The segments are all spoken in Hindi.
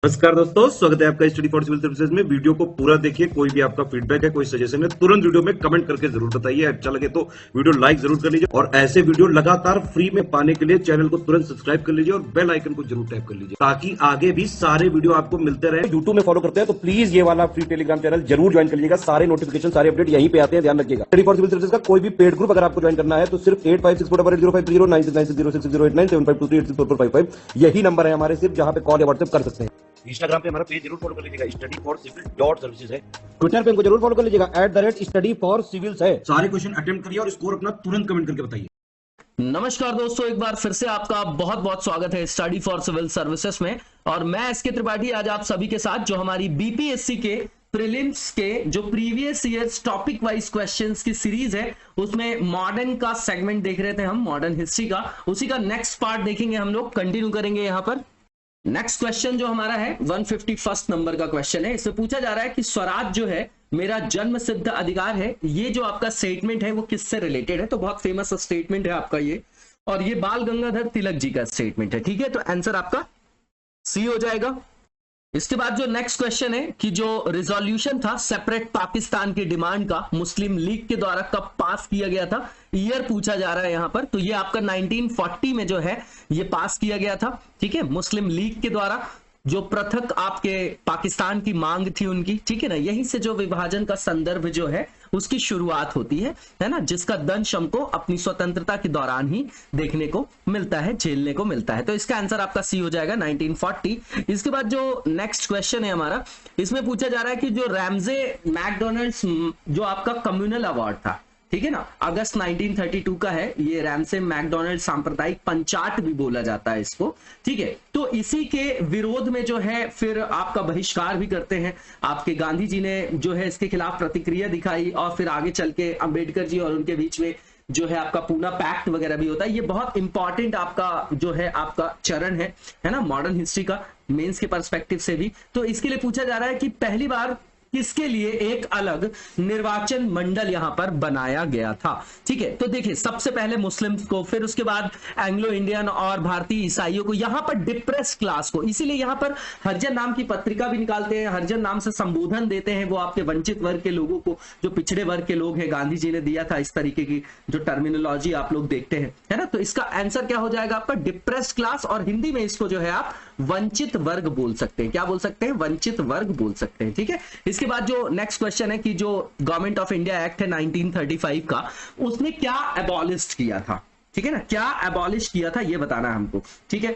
नमस्कार दोस्तों, स्वागत है आपका स्टडी फॉर सिविल सर्विसेज में। वीडियो को पूरा देखिए। कोई भी आपका फीडबैक है, कोई सजेशन है, तुरंत वीडियो में कमेंट करके जरूर बताइए। अच्छा लगे तो वीडियो लाइक जरूर कर लीजिए और ऐसे वीडियो लगातार फ्री में पाने के लिए चैनल को तुरंत सब्सक्राइब कर लीजिए और बेल आइकन को जरूर टैप कर लीजिए ताकि आगे भी सारे वीडियो आपको मिलते रहे। यूट्यूब में फॉलो करते हैं तो प्लीज ये वाला फ्री टेलीग्राम चैनल जरूर ज्वाइन कर लीजिएगा। सारे नोटिफिकेशन, सारे अपडेट यहीं पे आते हैं, ध्यान रखिएगा। स्टडी फॉर सिविल सर्विसेज का कोई भी पेड ग्रुप अगर आपको ज्वाइन करना है तो सिर्फ 8564805309697523860455 यही नंबर है हमारे, सिर्फ जहां पे कॉल या व्हाट्सएप कर सकते हैं। इंस्टाग्राम पे हमारा पेज जरूर फॉलो कर लीजिएगा, study for civil dot services है। ट्विटर पे हमको जरूर फॉलो कर लीजिएगा, @स्टडी फॉर सिविल्स है। सारे क्वेश्चन अटेम्प्ट करिए और स्कोर अपना तुरंत कमेंट करके बताइए। नमस्कार दोस्तों, एक बार फिर से आपका बहुत बहुत स्वागत है स्टडी फॉर सिविल सर्विसेज में। और मैं एसके त्रिपाठी आज आप सभी के साथ जो हमारी बीपीएससी के प्रीलिम्स के जो previous years topic wise questions की सीरीज है उसमें मॉडर्न का सेगमेंट देख रहे थे हम, मॉडर्न हिस्ट्री का, उसी का नेक्स्ट पार्ट देखेंगे हम लोग, कंटिन्यू करेंगे यहां पर। नेक्स्ट क्वेश्चन जो हमारा है 151 नंबर का क्वेश्चन है। इसमें पूछा जा रहा है कि स्वराज जो है मेरा जन्म सिद्ध अधिकार है, ये जो आपका स्टेटमेंट है वो किससे रिलेटेड है? तो बहुत फेमस स्टेटमेंट है आपका ये, और ये बाल गंगाधर तिलक जी का स्टेटमेंट है। ठीक है, तो आंसर आपका सी हो जाएगा। इसके बाद जो नेक्स्ट क्वेश्चन है कि जो रिजोल्यूशन था सेपरेट पाकिस्तान की डिमांड का मुस्लिम लीग के द्वारा कब पास किया गया था, ईयर पूछा जा रहा है यहां पर। तो ये आपका 1940 में जो है ये पास किया गया था। ठीक है, मुस्लिम लीग के द्वारा जो पृथक आपके पाकिस्तान की मांग थी उनकी, ठीक है ना, यहीं से जो विभाजन का संदर्भ जो है उसकी शुरुआत होती है ना, जिसका दंश हमको अपनी स्वतंत्रता के दौरान ही देखने को मिलता है, झेलने को मिलता है। तो इसका आंसर आपका सी हो जाएगा 1940। इसके बाद जो नेक्स्ट क्वेश्चन है हमारा, इसमें पूछा जा रहा है कि जो रैमजे मैकडोनल्ड्स जो आपका कम्युनल अवार्ड था, ठीक है ना, अगस्त 1932 का है ये, रैमसे मैकडोनल्ड सांप्रदायिक पंचाट भी बोला जाता है इसको। ठीक है, तो इसी के विरोध में जो है फिर आपका बहिष्कार भी करते हैं। आपके गांधी जी ने जो है इसके खिलाफ प्रतिक्रिया दिखाई और फिर आगे चल के अंबेडकर जी और उनके बीच में जो है आपका पूना पैक्ट वगैरह भी होता है। ये बहुत इंपॉर्टेंट आपका जो है आपका चरण है ना, मॉडर्न हिस्ट्री का, मेंस के पर्सपेक्टिव से भी। तो इसके लिए पूछा जा रहा है कि पहली बार किसके लिए एक अलग निर्वाचन मंडल यहां पर बनाया गया था। ठीक है, तो देखिए सबसे पहले मुस्लिम्स को, फिर उसके बाद एंग्लो इंडियन और भारतीय ईसाइयों को, यहां पर डिप्रेस क्लास को, इसीलिए यहां पर हरिजन नाम की पत्रिका भी निकालते हैं, हरिजन नाम से संबोधन देते हैं वो आपके वंचित वर्ग के लोगों को, जो पिछड़े वर्ग के लोग हैं, गांधी जी ने दिया था इस तरीके की जो टर्मिनोलॉजी आप लोग देखते हैं, है ना। तो इसका आंसर क्या हो जाएगा आपका डिप्रेस क्लास, और हिंदी में इसको जो है आप वंचित वर्ग बोल सकते हैं। क्या बोल सकते हैं? वंचित वर्ग बोल सकते हैं। ठीक है, इसके बाद जो नेक्स्ट क्वेश्चन है कि जो गवर्नमेंट ऑफ इंडिया एक्ट है 1935 का, उसने क्या एबॉलिश किया था? ठीक है ना, क्या एबॉलिश किया था ये बताना है हमको। ठीक है,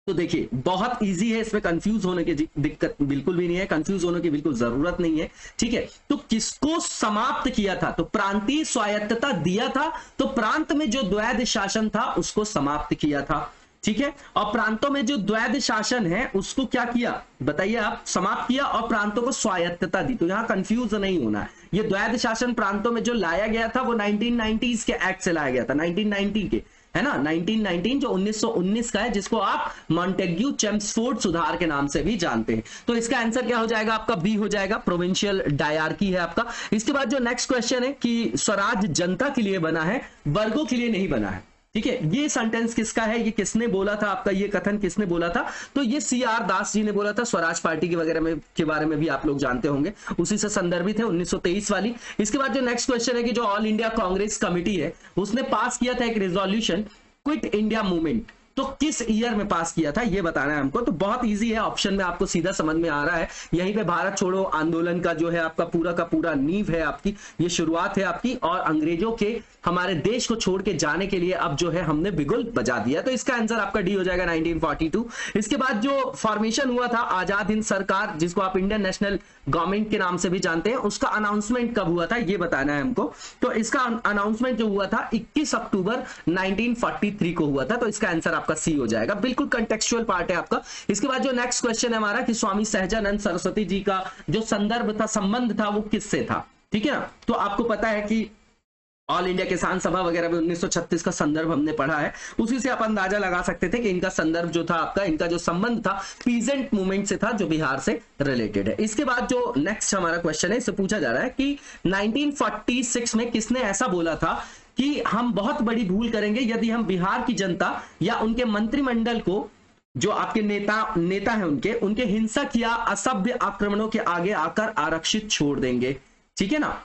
तो देखिए बहुत इजी है, इसमें कंफ्यूज होने की दिक्कत बिल्कुल भी नहीं है, कंफ्यूज होने की बिल्कुल जरूरत नहीं है। ठीक है, तो किसको समाप्त किया था? तो प्रांतीय स्वायत्तता दिया था, तो प्रांत में जो द्वैध शासन था उसको समाप्त किया था। ठीक है, और प्रांतों में जो द्वैध शासन है उसको क्या किया बताइए आप? समाप्त किया और प्रांतों को स्वायत्तता दी। तो यहां कंफ्यूज नहीं होना है, ये द्वैध शासन प्रांतों में जो लाया गया था वो 1990s के एक्ट से लाया गया था, 1990 के, है ना, 1919 जो 1919 का है, जिसको आप मॉन्टेग्यू चेम्सफोर्ड सुधार के नाम से भी जानते हैं। तो इसका आंसर क्या हो जाएगा आपका? बी हो जाएगा, प्रोविंशियल डायरकी है आपका। इसके बाद जो नेक्स्ट क्वेश्चन है कि स्वराज जनता के लिए बना है, वर्गों के लिए नहीं बना है। ठीक है, ये सेंटेंस किसका है? ये किसने बोला था आपका? ये कथन किसने बोला था? तो ये CR दास जी ने बोला था। स्वराज पार्टी के वगैरह में के बारे में भी आप लोग जानते होंगे, उसी से संदर्भित है 1923 वाली। इसके बाद जो नेक्स्ट क्वेश्चन है कि जो ऑल इंडिया कांग्रेस कमिटी है उसने पास किया था एक रेजोल्यूशन, क्विट इंडिया मूवमेंट, तो किस ईयर में पास किया था ये बताना है हमको। तो बहुत इजी है, ऑप्शन में आपको सीधा समझ में आ रहा है। यहीं पे भारत छोड़ो आंदोलन का जो है आपका पूरा का पूरा नींव है आपकी, ये शुरुआत है आपकी, और अंग्रेजों के हमारे देश को छोड़ के जाने के लिए अब जो है हमने बिगुल बजा दिया। तो इसका आंसर आपका डी हो जाएगा 1942। इसके बाद जो फॉर्मेशन हुआ था आजाद हिंद सरकार, जिसको आप इंडियन नेशनल गवर्नमेंट के नाम से भी जानते हैं, उसका अनाउंसमेंट कब हुआ था ये बताना है हमको। तो इसका अनाउंसमेंट जो हुआ था 21 अक्टूबर 1943 को हुआ था। तो इसका आंसर आपका सी हो जाएगा, बिल्कुल कंटेक्चुअल पार्ट है आपका। इसके बाद जो नेक्स्ट क्वेश्चन है हमारा कि स्वामी सहजानंद सरस्वती जी का जो संदर्भ था, संबंध था, वो किससे था? ठीक है ना, तो आपको पता है कि ऑल इंडिया किसान सभा वगैरह में 1936 का संदर्भ हमने पढ़ा है, उसी से आप अंदाजा लगा सकते थे कि इनका संदर्भ जो था आपका, इनका जो संबंध था पीजेंट मूवमेंट से था, जो बिहार से रिलेटेड है। इसके बाद जो नेक्स्ट हमारा क्वेश्चन है, इससे पूछा जा रहा है कि 1946 में किसने ऐसा बोला था कि हम बहुत बड़ी भूल करेंगे यदि हम बिहार की जनता या उनके मंत्रिमंडल को जो आपके नेता है उनके हिंसक या असभ्य आक्रमणों के आगे आकर आरक्षित छोड़ देंगे। ठीक है ना,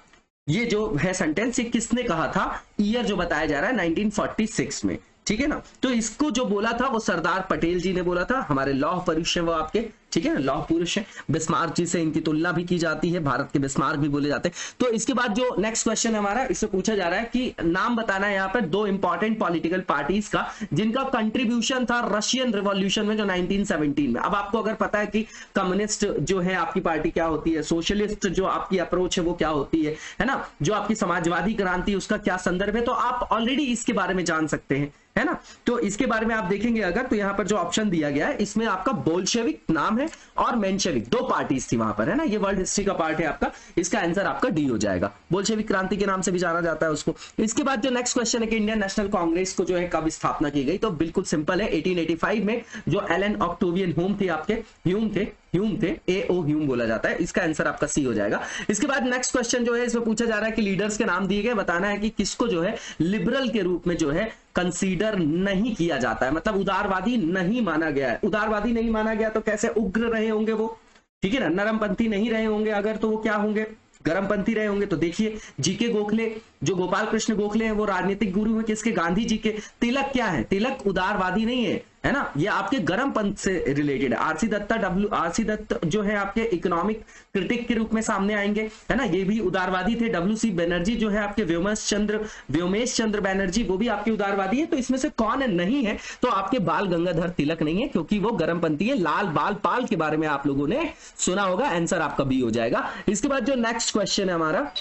ये जो है सेंटेंस ये किसने कहा था, ईयर जो बताया जा रहा है 1946 में। ठीक है ना, तो इसको जो बोला था वो सरदार पटेल जी ने बोला था, हमारे लौह पुरुष है वो आपके। ठीक है ना, लौह पुरुष है। बिस्मार्क जी से इनकी तुलना भी की जाती है, भारत के बिस्मार्क भी बोले जाते हैं। तो इसके बाद जो नेक्स्ट क्वेश्चन है हमारा, इससे पूछा जा रहा है कि नाम बताना है यहाँ पर दो इंपॉर्टेंट पॉलिटिकल पार्टीज का जिनका कंट्रीब्यूशन था रशियन रिवॉल्यूशन में जो 1917 में। अब आपको अगर पता है कि कम्युनिस्ट जो है आपकी पार्टी क्या होती है, सोशलिस्ट जो आपकी अप्रोच है वो क्या होती है ना, जो आपकी समाजवादी क्रांति उसका क्या संदर्भ है, तो आप ऑलरेडी इसके बारे में जान सकते हैं, है ना। तो इसके बारे में आप देखेंगे अगर, तो यहाँ पर जो ऑप्शन दिया गया है इसमें आपका बोल्शेविक नाम है और मेंशेविक, दो पार्टीज थी वहां पर, है ना। ये वर्ल्ड हिस्ट्री का पार्ट है आपका, इसका आंसर आपका डी हो जाएगा। बोल्शेविक क्रांति के नाम से भी जाना जाता है उसको। इसके बाद जो नेक्स्ट क्वेश्चन है कि इंडियन नेशनल कांग्रेस को जो है कब स्थापना की गई, तो बिल्कुल सिंपल है 1885 में, जो एलन ऑक्टेवियन ह्यूम थे आपके, ह्यूम थे A.O. ह्यूम बोला जाता है, इसका आंसर आपका सी हो जाएगा। इसके बाद नेक्स्ट क्वेश्चन जो है इसमें पूछा जा रहा है कि लीडर्स के नाम दिए गए, बताना है कि किसको जो है लिबरल के रूप में जो है कंसीडर नहीं किया जाता है, मतलब उदारवादी नहीं माना गया है। उदारवादी नहीं माना गया तो कैसे उग्र रहे होंगे वो, ठीक है ना, नरमपंथी नहीं रहे होंगे अगर, तो वो क्या होंगे, गरमपंथी रहे होंगे। तो देखिए जीके गोखले, जो गोपाल कृष्ण गोखले हैं वो राजनीतिक गुरु हैं किसके, गांधी जी के। तिलक क्या है, तिलक उदारवादी नहीं है ना, ये आपके गरम पंथ से रिलेटेड है। आरसी दत्त जो है आपके इकोनॉमिक क्रिटिक के रूप में सामने आएंगे, है ना, ये भी उदारवादी थे। WC बनर्जी जो है आपके व्योमेश चंद्र बनर्जी, वो भी आपके उदारवादी है। तो इसमें से कौन नहीं है, तो आपके बाल गंगाधर तिलक नहीं है क्योंकि वो गरमपंथी है। लाल बाल पाल के बारे में आप लोगों ने सुना होगा, आंसर आपका बी हो जाएगा। इसके बाद जो नेक्स्ट क्वेश्चन है हमारा,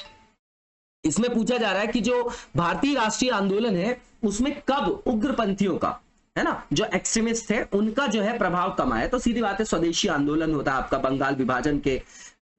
इसमें पूछा जा रहा है कि जो भारतीय राष्ट्रीय आंदोलन है उसमें कब उग्रपंथियों का, है ना, जो एक्सट्रीमिस्ट थे उनका जो है प्रभाव कम आया। तो सीधी बात है स्वदेशी आंदोलन होता है आपका, बंगाल विभाजन के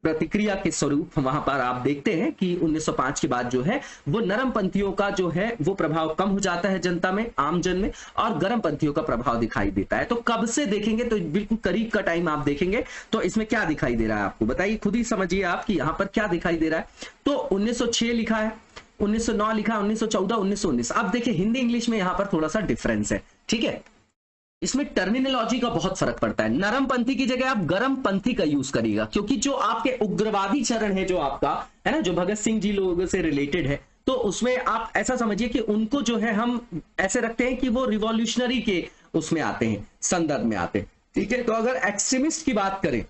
प्रतिक्रिया के स्वरूप वहां पर आप देखते हैं कि 1905 के बाद जो है वो नरमपंथियों का जो है वो प्रभाव कम हो जाता है जनता में, आमजन में, और गर्मपंथियों का प्रभाव दिखाई देता है। तो कब से देखेंगे, तो बिल्कुल करीब का टाइम आप देखेंगे तो इसमें क्या दिखाई दे रहा है आपको, बताइए, खुद ही समझिए आप कि यहाँ पर क्या दिखाई दे रहा है। तो 1906 लिखा है, 1909 लिखा है, 1914, 1919। अब देखिए हिंदी इंग्लिश में यहाँ पर थोड़ा सा डिफरेंस है, ठीक है, इसमें टर्मिनोलॉजी का बहुत फर्क पड़ता है। नरमपंथी की जगह आप गरमपंथी का यूज करिएगा, क्योंकि जो आपके उग्रवादी चरण है जो आपका, है ना, जो भगत सिंह जी लोगों से रिलेटेड है, तो उसमें आप ऐसा समझिए कि उनको जो है हम ऐसे रखते हैं कि वो रिवॉल्यूशनरी के उसमें आते हैं, संदर्भ में आते हैं, ठीक है। तो अगर एक्सट्रीमिस्ट की बात करें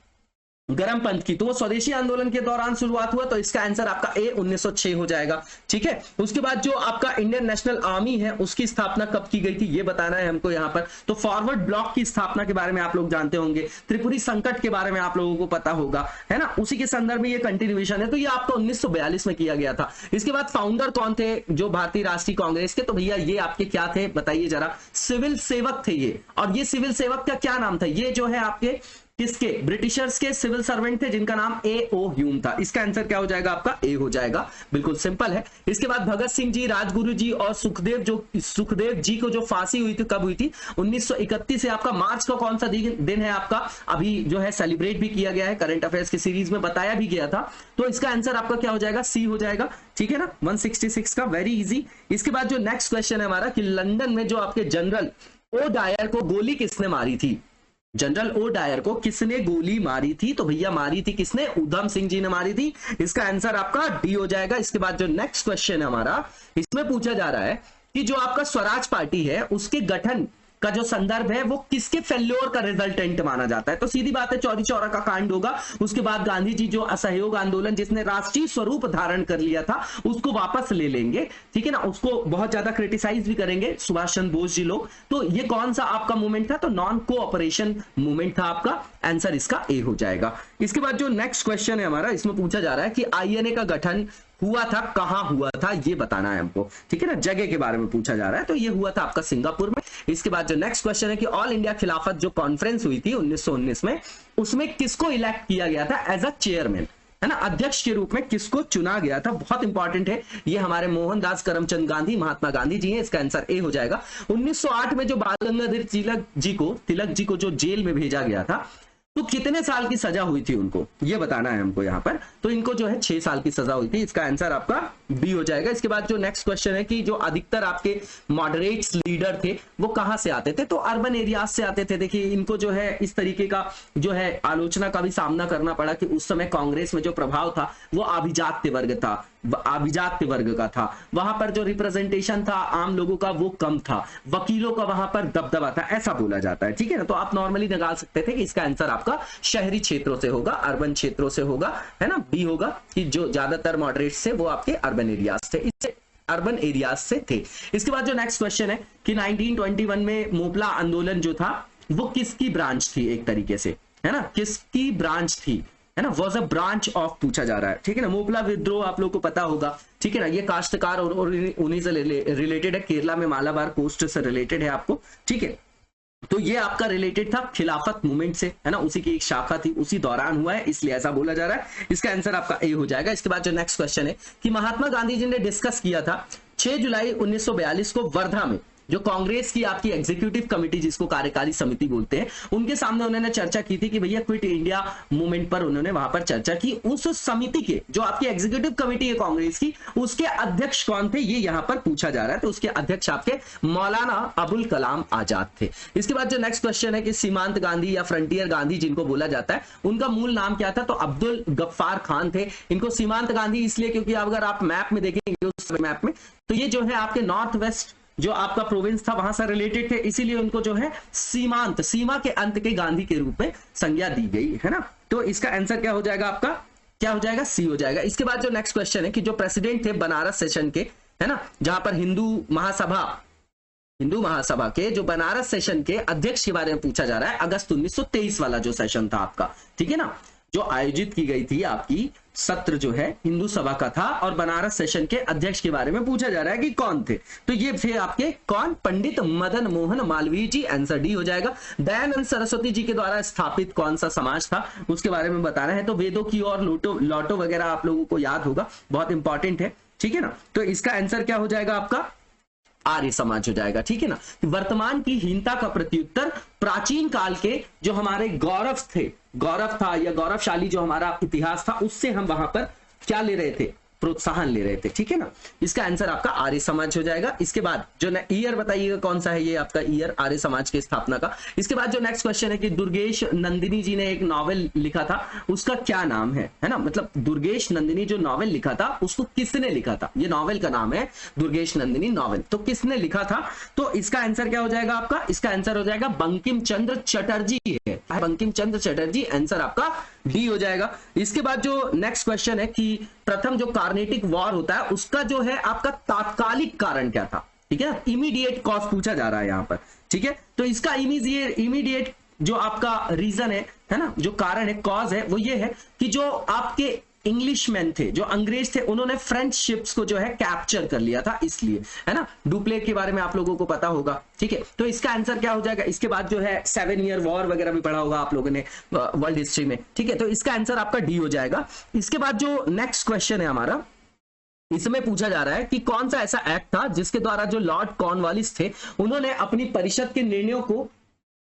गरमपंथ की, तो वो स्वदेशी आंदोलन के दौरान शुरुआत हुआ, तो इसका आंसर आपका ए 1906 हो जाएगा, ठीक है। उसके बाद जो आपका इंडियन नेशनल आर्मी है उसकी स्थापना कब की गई थी ये बताना है हमको यहाँ पर। तो फॉरवर्ड ब्लॉक की स्थापना के बारे में आप लोग जानते होंगे, त्रिपुरी संकट के बारे में आप लोगों को पता होगा, है ना, उसी के संदर्भ में ये कंटिन्यूएशन है। तो ये आपको 1942 में किया गया था। इसके बाद फाउंडर कौन थे जो भारतीय राष्ट्रीय कांग्रेस के, तो भैया ये आपके क्या थे बताइए जरा, सिविल सेवक थे ये। और ये सिविल सेवक का क्या नाम था, ये जो है आपके किसके, ब्रिटिशर्स के सिविल सर्वेंट थे जिनका नाम A.O. ह्यूम था। इसका आंसर क्या हो जाएगा आपका, ए हो जाएगा, बिल्कुल सिंपल है। इसके बाद भगत सिंह जी, राजगुरु जी और सुखदेव जी को जो फांसी हुई थी कब हुई थी, 1931 से। आपका मार्च का कौन सा दिन है आपका, अभी जो है सेलिब्रेट भी किया गया है, करंट अफेयर्स की सीरीज में बताया भी गया था। तो इसका आंसर आपका क्या हो जाएगा, सी हो जाएगा, ठीक है ना, 166 का, वेरी इजी। इसके बाद जो नेक्स्ट क्वेश्चन है हमारा कि लंदन में जो आपके जनरल ओ डायर को गोली किसने मारी थी, जनरल ओ डायर को किसने गोली मारी थी, तो भैया मारी थी किसने, उधम सिंह जी ने मारी थी। इसका आंसर आपका डी हो जाएगा। इसके बाद जो नेक्स्ट क्वेश्चन है हमारा, इसमें पूछा जा रहा है कि जो आपका स्वराज पार्टी है उसके गठन का जो संदर्भ है वो किसके फेल्योर का रिजल्टेंट माना जाता है। तो सीधी बात है चौरी चौरा का कांड होगा। उसके बाद गांधी जी जो असहयोग आंदोलन जिसने राष्ट्रीय स्वरूप धारण कर लिया था उसको वापस ले लेंगे, ठीक है ना, उसको बहुत ज्यादा क्रिटिसाइज भी करेंगे सुभाष चंद्र बोस जी लोग। तो ये कौन सा आपका मूवमेंट था, तो नॉन कोऑपरेशन मूवमेंट था आपका, आंसर इसका ए हो जाएगा। इसके बाद जो नेक्स्ट क्वेश्चन है हमारा, इसमें पूछा जा रहा है कि INA का गठन हुआ था, कहां हुआ था ये बताना है हमको, ठीक है ना, जगह के बारे में पूछा जा रहा है। तो ये हुआ था आपका सिंगापुर में। इसके बाद जो नेक्स्ट क्वेश्चन है कि ऑल इंडिया खिलाफत जो कॉन्फ्रेंस हुई थी 1919 में, उसमें किसको इलेक्ट किया गया था एज अ चेयरमैन, है ना, अध्यक्ष के रूप में किसको चुना गया था, बहुत इंपॉर्टेंट है ये, हमारे मोहनदास करमचंद गांधी, महात्मा गांधी जी हैं। इसका आंसर ए हो जाएगा। 1908 में जो बाल गंगाधर तिलक जी को जो जेल में भेजा गया था, तो कितने साल की सजा हुई थी उनको, ये बताना है हमको यहाँ पर। तो इनको जो है 6 साल की सजा हुई थी, इसका आंसर आपका बी हो जाएगा। इसके बाद जो नेक्स्ट क्वेश्चन है कि जो अधिकतर आपके मॉडरेट्स लीडर थे वो कहां से आते थे, तो अर्बन एरियाज से आते थे। देखिए इनको जो है इस तरीके का जो है आलोचना का भी सामना करना पड़ा कि उस समय कांग्रेस में जो प्रभाव था वो अभिजात्य वर्ग था, अभिजात्य वर्ग का था, वहां पर जो रिप्रेजेंटेशन था आम लोगों का वो कम था, वकीलों का वहां पर दबदबा था, ऐसा बोला जाता है। ठीक है ना, तो आप नॉर्मली निकाल सकते थे कि इसका आंसर आपका शहरी क्षेत्रों से होगा, अर्बन क्षेत्रों से होगा, है ना। बी होगा कि जो ज्यादातर मॉडरेट से वो आपके अर्बन एरियाज थे, इससे अर्बन एरियाज से थे। इसके बाद जो नेक्स्ट क्वेश्चन है कि 1921 में मोपला आंदोलन जो था वो किसकी ब्रांच थी, एक तरीके से, है ना, किसकी ब्रांच थी, है ना, वॉज अ ब्रांच ऑफ पूछा जा रहा है। ठीक है ना, मोपला विद्रोह आप लोग को पता होगा। ठीक है ना, ये काश्तकार और उन्हीं से रिलेटेड है, केरला में मालाबार कोस्ट से रिलेटेड है आपको। ठीक है, तो ये आपका रिलेटेड था खिलाफत मूवमेंट से, है ना, उसी की एक शाखा थी, उसी दौरान हुआ है, इसलिए ऐसा बोला जा रहा है। इसका आंसर आपका ए हो जाएगा। इसके बाद जो नेक्स्ट क्वेश्चन है कि महात्मा गांधी जी ने डिस्कस किया था 6 जुलाई 1942 को वर्धा में, जो कांग्रेस की आपकी एग्जीक्यूटिव कमेटी जिसको कार्यकारी समिति बोलते हैं, उनके सामने उन्होंने चर्चा की थी कि भैया क्विट इंडिया मूवमेंट पर उन्होंने वहां पर चर्चा की। उस समिति के जो आपकी एग्जीक्यूटिव कमेटी है कांग्रेस की, उसके अध्यक्ष कौन थे, ये यहां पर पूछा जा रहा है। तो उसके अध्यक्ष आपके मौलाना अबुल कलाम आजाद थे। इसके बाद जो नेक्स्ट क्वेश्चन है कि सीमांत गांधी या फ्रंटियर गांधी जिनको बोला जाता है, उनका मूल नाम क्या था, तो अब्दुल गफ्फार खान थे। इनको सीमांत गांधी इसलिए क्योंकि अगर आप मैप में देखेंगे उस मैप में, तो ये जो है आपके नॉर्थ वेस्ट जो आपका प्रोविंस था वहां से रिलेटेड थे, इसीलिए उनको जो है सीमांत, सीमा के अंत के गांधी के रूप में संज्ञा दी गई, है ना। तो इसका आंसर क्या हो जाएगा आपका, क्या हो जाएगा, सी हो जाएगा। इसके बाद जो नेक्स्ट क्वेश्चन है कि जो प्रेसिडेंट थे बनारस सेशन के, है ना, जहां पर हिंदू महासभा के जो बनारस सेशन के अध्यक्ष के बारे में पूछा जा रहा है, अगस्त 1923 वाला जो सेशन था आपका, ठीक है ना, जो आयोजित की गई थी आपकी सत्र जो है हिंदू सभा का था, और बनारस सेशन के अध्यक्ष के बारे में पूछा जा रहा है कि कौन थे, तो ये थे आपके कौन, पंडित मदन मोहन मालवीय जी। आंसर डी हो जाएगा। दयानंद सरस्वती जी के द्वारा स्थापित कौन सा समाज था उसके बारे में बताना है, तो वेदों की और लॉटो वगैरह आप लोगों को याद होगा, बहुत इंपॉर्टेंट है। ठीक है ना, तो इसका आंसर क्या हो जाएगा आपका, आर्य समाज हो जाएगा। ठीक है ना, वर्तमान की हीनता का प्रत्युत्तर प्राचीन काल के जो हमारे गौरव था या गौरवशाली जो हमारा इतिहास था, उससे हम वहां पर क्या ले रहे थे, प्रोत्साहन ले रहे थे। ठीक है ना, इसका आंसर आपका आर्य समाज हो जाएगा। इसके बाद जो ईयर बताइएगा कौन सा है, ये आपका ईयर आर्य समाज की स्थापना का। इसके बाद जो नेक्स्ट क्वेश्चन है कि दुर्गेश नंदिनी जी ने एक नॉवेल लिखा था, उसका क्या नाम है ना, मतलब दुर्गेश नंदिनी जो नॉवेल लिखा था उसको किसने लिखा था, ये नॉवेल का नाम है दुर्गेश नंदिनी नॉवेल, तो किसने लिखा था, तो इसका आंसर क्या हो जाएगा आपका, इसका आंसर हो जाएगा बंकिम चंद्र चटर्जी है, बंकिम चंद्र चटर्जी, आंसर आपका डी हो जाएगा। इसके बाद जो नेक्स्ट क्वेश्चन है कि प्रथम जो कार्नेटिक वॉर होता है उसका जो है आपका तात्कालिक कारण क्या था, ठीक है, इमीडिएट कॉज पूछा जा रहा है यहां पर। ठीक है, तो इसका इमीडिएट जो आपका रीजन है ना, जो कारण है, कॉज है, वो ये है कि जो आपके इंग्लिशमैन थे, जो अंग्रेज थे, उन्होंने फ्रेंच शिप्स को जो है कैप्चर कर लिया था, इसलिए, है ना। डुप्लेट के बारे में आप लोगों को पता होगा। ठीक है, तो इसका आंसर क्या हो जाएगा। इसके बाद जो है 7 ईयर वॉर वगैरह भी पढ़ा होगा आप लोगों ने वर्ल्ड हिस्ट्री में। ठीक है, तो इसका आंसर आपका डी हो जाएगा। इसके बाद जो नेक्स्ट क्वेश्चन है हमारा, इसमें पूछा जा रहा है कि कौन सा ऐसा एक्ट था जिसके द्वारा जो लॉर्ड कॉर्नवालिस थे उन्होंने अपनी परिषद के निर्णयों को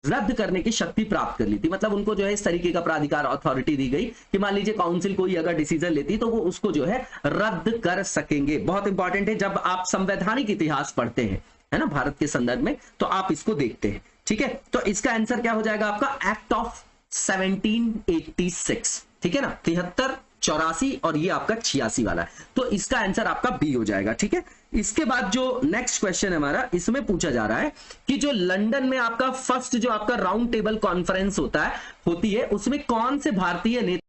रद्द करने की शक्ति प्राप्त कर ली थी, मतलब उनको जो है इस तरीके का प्राधिकार, अथॉरिटी दी गई कि मान लीजिए काउंसिल कोई अगर डिसीजन लेती तो वो उसको जो है रद्द कर सकेंगे। बहुत इंपॉर्टेंट है, जब आप संवैधानिक इतिहास पढ़ते हैं, है ना, भारत के संदर्भ में, तो आप इसको देखते हैं। ठीक है, तो इसका आंसर क्या हो जाएगा आपका, एक्ट ऑफ 1786। ठीक है ना, 73, 84 और ये आपका 86 वाला है, तो इसका आंसर आपका बी हो जाएगा। ठीक है, इसके बाद जो नेक्स्ट क्वेश्चन है हमारा, इसमें पूछा जा रहा है कि जो लंदन में आपका फर्स्ट जो आपका राउंड टेबल कॉन्फ्रेंस होती है उसमें कौन से भारतीय नेता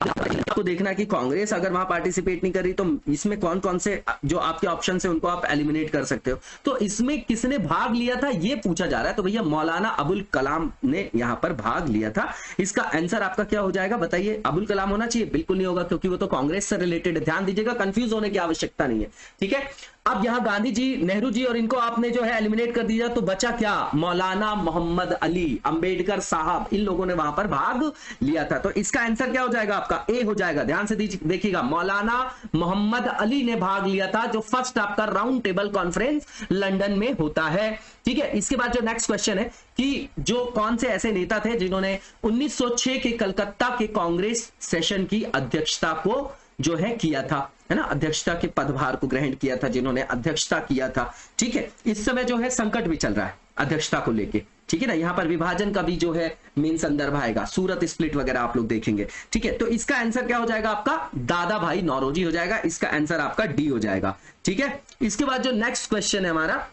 आपको देखना कि कांग्रेस अगर वहां पार्टिसिपेट नहीं कर रही तो इसमें कौन कौन से जो आपके ऑप्शन है उनको आप एलिमिनेट कर सकते हो, तो इसमें किसने भाग लिया था ये पूछा जा रहा है, तो भैया मौलाना अबुल कलाम ने यहां पर भाग लिया था। इसका आंसर आपका क्या हो जाएगा बताइए, अबुल कलाम होना चाहिए, बिल्कुल नहीं होगा क्योंकि वो तो कांग्रेस से रिलेटेड है, ध्यान दीजिएगा, कंफ्यूज होने की आवश्यकता नहीं है। ठीक है, अब यहां गांधी जी, नेहरू जी और इनको आपने जो है एलिमिनेट कर दिया, तो बचा क्या? मौलाना मोहम्मद अली, अंबेडकर साहब, इन लोगों ने वहां पर भाग लिया था। तो इसका आंसर क्या हो जाएगा आपका? ए हो जाएगा। ध्यान से देखिएगा, मौलाना मोहम्मद अली ने भाग लिया था, जो फर्स्ट आपका राउंड टेबल कॉन्फ्रेंस लंदन में होता है। ठीक है, इसके बाद जो नेक्स्ट क्वेश्चन है कि जो कौन से ऐसे नेता थे जिन्होंने 1906 के कलकत्ता के कांग्रेस सेशन की अध्यक्षता को जो है किया था, है ना, अध्यक्षता के पदभार को ग्रहण किया था, जिन्होंने अध्यक्षता किया था। ठीक है, इस समय जो है संकट भी चल रहा है अध्यक्षता को लेके। ठीक है ना, यहां पर विभाजन का भी जो है मेन संदर्भ आएगा, सूरत स्प्लिट वगैरह आप लोग देखेंगे। ठीक है, तो इसका आंसर क्या हो जाएगा आपका? दादा भाई नौरोजी हो जाएगा। इसका आंसर आपका डी हो जाएगा। ठीक है, इसके बाद जो नेक्स्ट क्वेश्चन है हमारा,